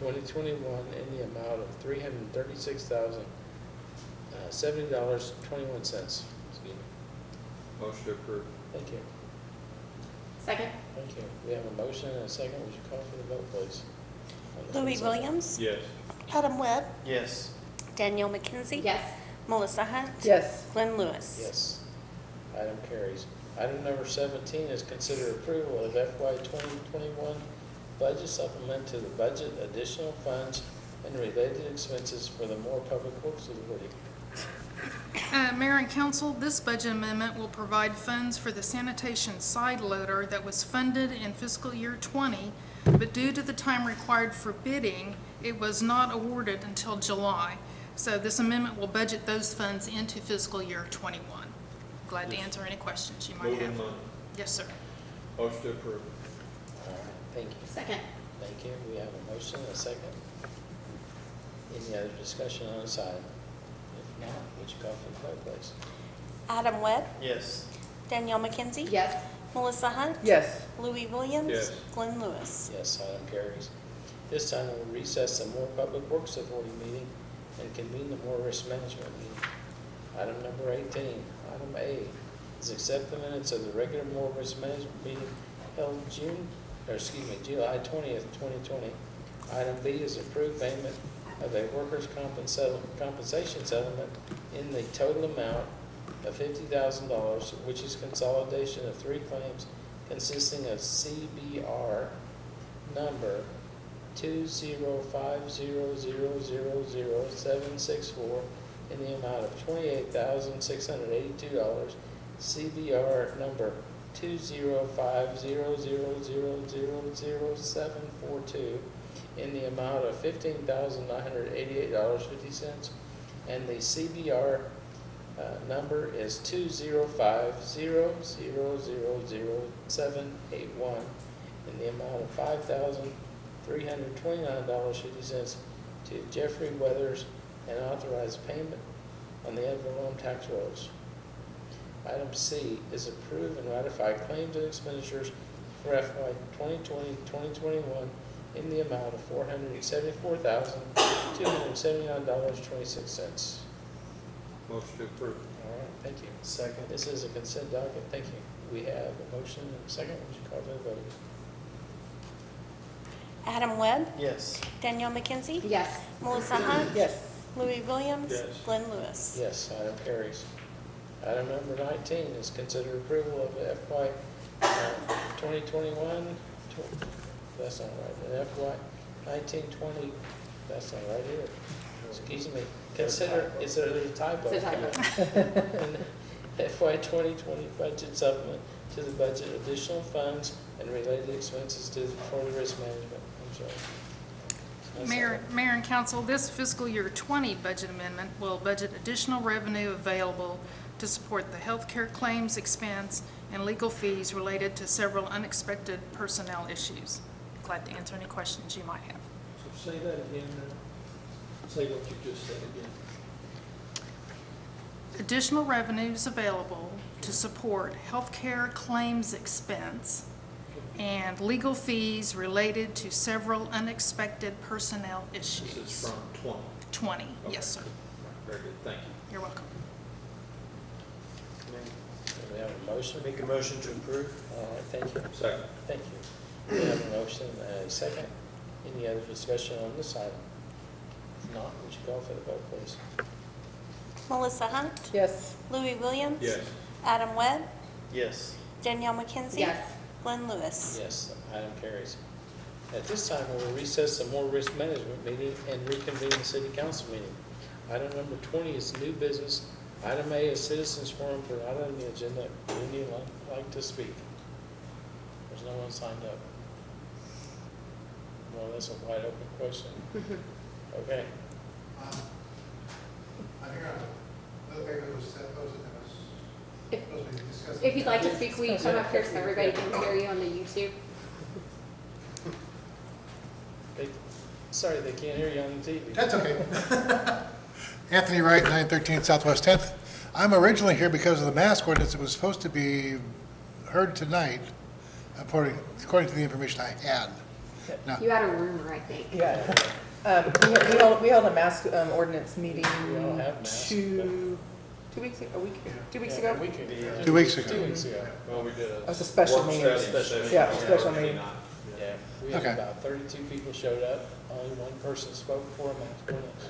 in the amount of $336,070.21. Excuse me. Motion approved. Thank you. Second. Thank you. We have a motion and a second. Would you call for the vote, please? On the Louis consent. Williams? Yes. Adam Webb? Yes. Danielle McKenzie? Yes. Melissa Hunt? Yes. Glenn Lewis? Yes. Item carries. Item number 17 is consider approval of FY 2021 budget supplement to the budget additional funds and related expenses for the Moore Public Works Authority. Mayor and Council, this budget amendment will provide funds for the sanitation side loader that was funded in fiscal year '20, but due to the time required for bidding, it was not awarded until July. So this amendment will budget those funds into fiscal year '21. Glad to answer any questions you might Moving have. money. Yes, sir. Motion to approve. All right, thank you. Second. Thank you. We have a motion and a second. Any other discussion on this item? If not, would you call for the vote, please? Adam Webb? Yes. Danielle McKenzie? Yes. Melissa Hunt? Yes. Louis Williams? Yes. Glenn Lewis? Yes, item carries. This time we'll recess the Moore Public Works Authority meeting and convene the Moore Risk Management meeting. Item number 18, item A, is accept the minutes of the regular Moore Risk Management meeting held July 20th, 2020. Item B is approved payment of a workers' compensation settlement in the total amount of $50,000, which is consolidation of 3 claims consisting of CBR number 205000764 in the amount of $28,682, CBR number 205000742 in the amount of $15,988.50, and the CBR number is 205000781 in the amount of $5,329.50, to Jeffrey Weathers and authorize payment on the ad valorem tax rolls. Item C is approve and ratify claims and expenditures for FY 2020-2021 in the amount of $474,279.26. Motion to approve. All right, thank you. Second. This is a consent docket. Thank you. We have a motion and a second. Would you call for the vote? Adam Webb, Yes. Danielle McKenzie, Yes. Melissa Hunt, Yes. Louis Williams, Yes. Glenn Lewis. Yes, item carries. Item number 19 is consider approval of FY 2021, that's not right, and FY 1920, that's not right either. Excuse me, consider, is there a typo? It's a typo. And FY 2020 budget supplement to the budget, additional funds and related expenses for the risk management. I'm sorry. That's Mayor and Council, this fiscal year 20 budget amendment will budget additional revenue available to support the healthcare claims expense and legal fees related to several unexpected personnel issues. Glad to answer any questions you might have. So say that again, say what you just said again. Additional revenues available to support healthcare claims expense and legal fees related to several unexpected personnel issues. This is from 20. 20, yes, sir. Very good, thank you. You're welcome. Do we have a motion? Make a motion to approve. All right, thank you. Second. Thank you. We have a motion and a second. Any other discussion on this item? If not, would you call for the vote, please? Melissa Hunt, Yes. Louis Williams. Yes. Adam Webb, Yes. Danielle McKenzie. Yes. Glenn Lewis. Yes, item carries. At this time, we will recess some more risk management meeting and reconvene the city council meeting. Item number 20 is new business. Item A is citizens forum for not on the agenda. Would anyone like to speak? There's no one signed up. Well, that's a wide open question. Okay. I hear the paper was set, supposed to be discussed. If you'd like to speak, will you come up here so everybody can hear you on the YouTube? Sorry, they can't hear you on the TV. That's okay. Anthony Wright, 913 Southwest 10th. I'm originally here because of the mask ordinance that was supposed to be heard tonight, according to the information I had. Now, You had a rumor, I think. Yeah. We held a mask ordinance meeting We all have masks, 2 weeks ago, 2 weeks ago? 2 weeks ago. 2 weeks ago. Well, we did It was a special work meeting. session. Yeah, special meeting. Yeah, we had Okay. about 32 people showed up, only one person spoke for a mask ordinance.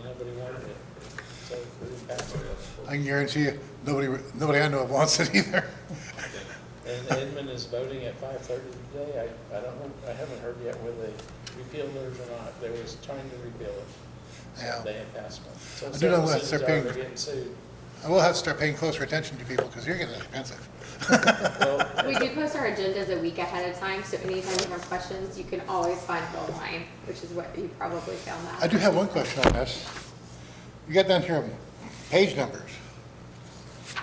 Nobody wanted it, so we didn't pass it. I can guarantee you, nobody I know of wants it either. And Edmund is voting at 5:30 today. I don't know, I haven't heard yet whether they repealed theirs or not. They was trying to repeal it. So Yeah. they had passed one. So I do know several that cities they're paying- are getting sued. I will have to start paying closer attention to people because you're getting expensive. Well, We do post our agendas a week ahead of time, so anytime you have questions, you can always find it online, which is what you probably found that. I do have one question on this. You got down here page numbers.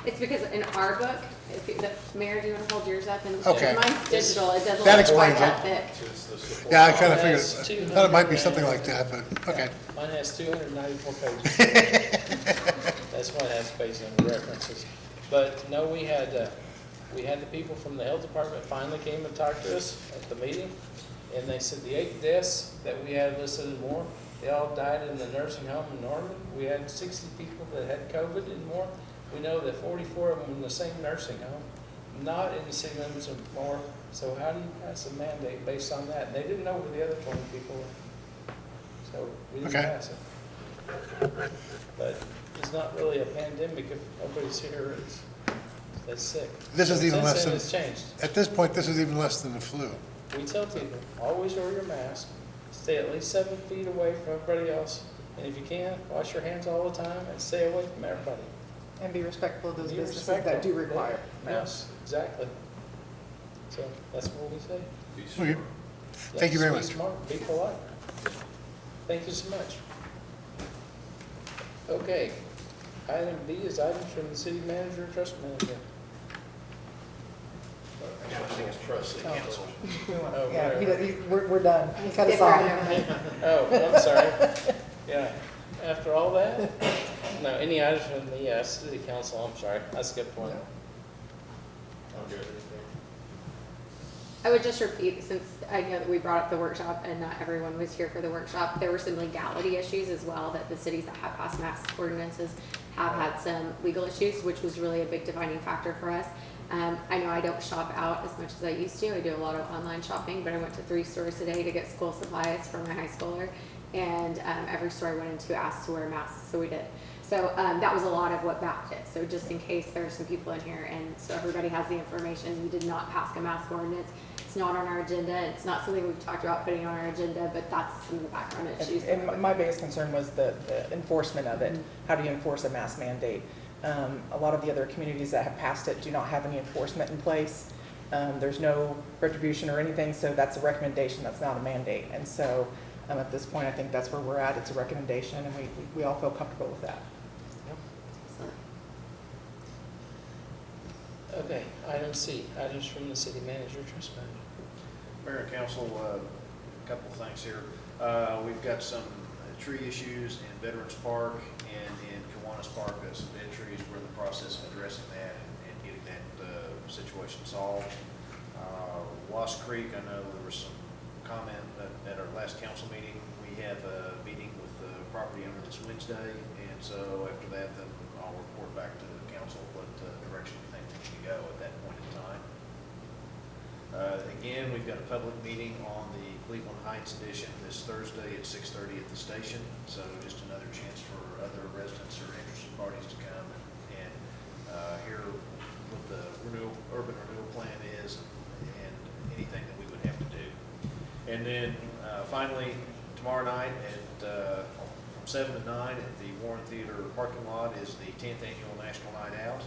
It's because in our book, if you, the Mayor, do you want to hold yours up? And Okay. mine's digital, it doesn't That look quite explains that it. thick. Yeah, I kind of Mine has figured, thought it might be something 200 like that, but, okay. Mine has 294 pages. That's why it has pages and references. But no, we had the people from the health department finally came and talked to us at the meeting. And they said the 8 deaths that we had listed and more, they all died in the nursing home in Norman. We had 60 people that had COVID and more. We know that 44 of them in the same nursing home, not in the city limits or more. So how do you pass a mandate based on that? And they didn't know who the other 20 people were. So we didn't Okay. pass it. But it's not really a pandemic if nobody's here that's sick. This is even Since less then, than, it's changed. at this point, this is even less than the flu. We tell people, always wear your mask, stay at least 7 feet away from everybody else, and if you can, wash your hands all the time and stay away from everybody. And be respectful of those Be businesses respectful. that do require masks. Yes, exactly. So that's what we say. Okay. Thank you very Be much. smart, be polite. Thank you so much. Okay, item B is items from the city manager, trust manager. trust the council. Yeah, we're done. He cut us Skip right off. over it. Oh, I'm sorry. Yeah, after all that? No, any items from the city council, I'm sorry, I skipped one. I'm good. I would just repeat, since I know that we brought up the workshop and not everyone was here for the workshop, there were some legality issues as well, that the cities that have passed mask ordinances have had some legal issues, which was really a big defining factor for us. I know I don't shop out as much as I used to. I do a lot of online shopping, but I went to 3 stores today to get school supplies for my high schooler, and every store I went into asked to wear masks, so we did. So that was a lot of what backed it. So just in case there are some people in here, and so everybody has the information, we did not pass a mask ordinance. It's not on our agenda. It's not something we've talked about putting on our agenda, but that's some of the background issues. And my biggest concern was the enforcement of it. How do you enforce a mask mandate? A lot of the other communities that have passed it do not have any enforcement in place. There's no retribution or anything, so that's a recommendation, that's not a mandate. And so at this point, I think that's where we're at. It's a recommendation, and we all feel comfortable with that. Okay, item C, items from the city manager, trust manager. Mayor and council, a couple of things here. We've got some tree issues in Veterans Park and in Kiwanis Park, some dead trees. We're in the process of addressing that and getting that situation solved. Lost Creek, I know there was some comment at our last council meeting. We have a meeting with the property owner this Wednesday, and so after that, then I'll report back to the council what direction we think we should go at that point in time. Again, we've got a public meeting on the Cleveland Heights edition this Thursday at 6:30 at the station. So just another chance for other residents or interested parties to come and hear what the urban renewal plan is and anything that we would have to do. And then finally, tomorrow night from 7 to 9 at the Warren Theater parking lot is the 10th Annual National Night Out,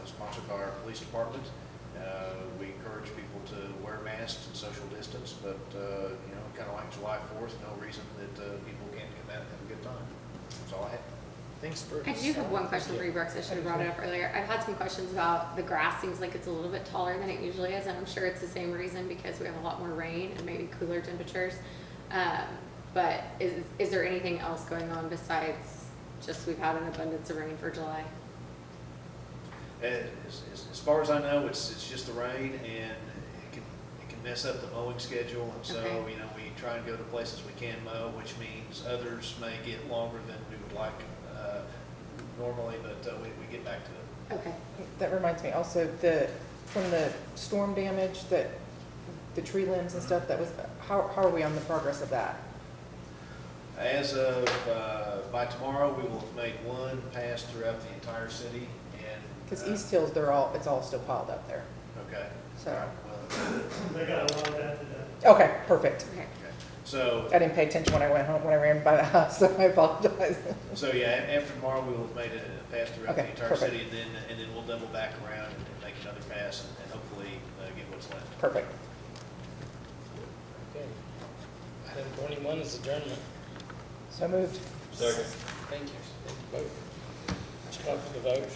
sponsored by our police department. We encourage people to wear masks and social distance, but kind of like July 4th, no reason that people can't come out and have a good time. That's all I have. Thanks, Brooks. I do have one question for you, Brooks. I should have brought it up earlier. I've had some questions about the grass. Seems like it's a little bit taller than it usually is, and I'm sure it's the same reason because we have a lot more rain and maybe cooler temperatures. But is there anything else going on besides just we've had an abundance of rain for July? As far as I know, it's just the rain, and it can mess up the mowing schedule, and so Okay. we try and go to places we can mow, which means others may get longer than we would like normally, but we get back to it. Okay. That reminds me also, from the storm damage, that the tree limbs and stuff, that was, how are we on the progress of that? As of by tomorrow, we will have made one pass throughout the entire city, and Because East Hills, it's all still piled up there. okay. So- All right, well, They got a lot of that today. Okay, perfect. Okay. so I didn't pay attention when I went home, when I ran by the house, so I apologize. So yeah, after tomorrow, we will have made a pass throughout the Okay, entire perfect. city, and then we'll double back around and make another pass and hopefully get what's left. Perfect. Okay. Item 21 is adjournment. So moved. Second. Thank you. Thank you both. Let's call for the vote.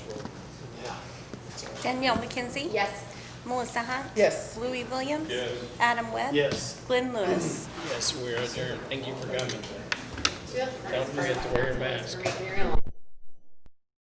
Danielle McKenzie? Yes. Melissa Hunt? Yes. Louis Williams? Yes. Adam Webb? Yes. Glenn Lewis? Yes, we are adjourned. Thank you for coming. Don't Don't forget to wear your mask. For making your own.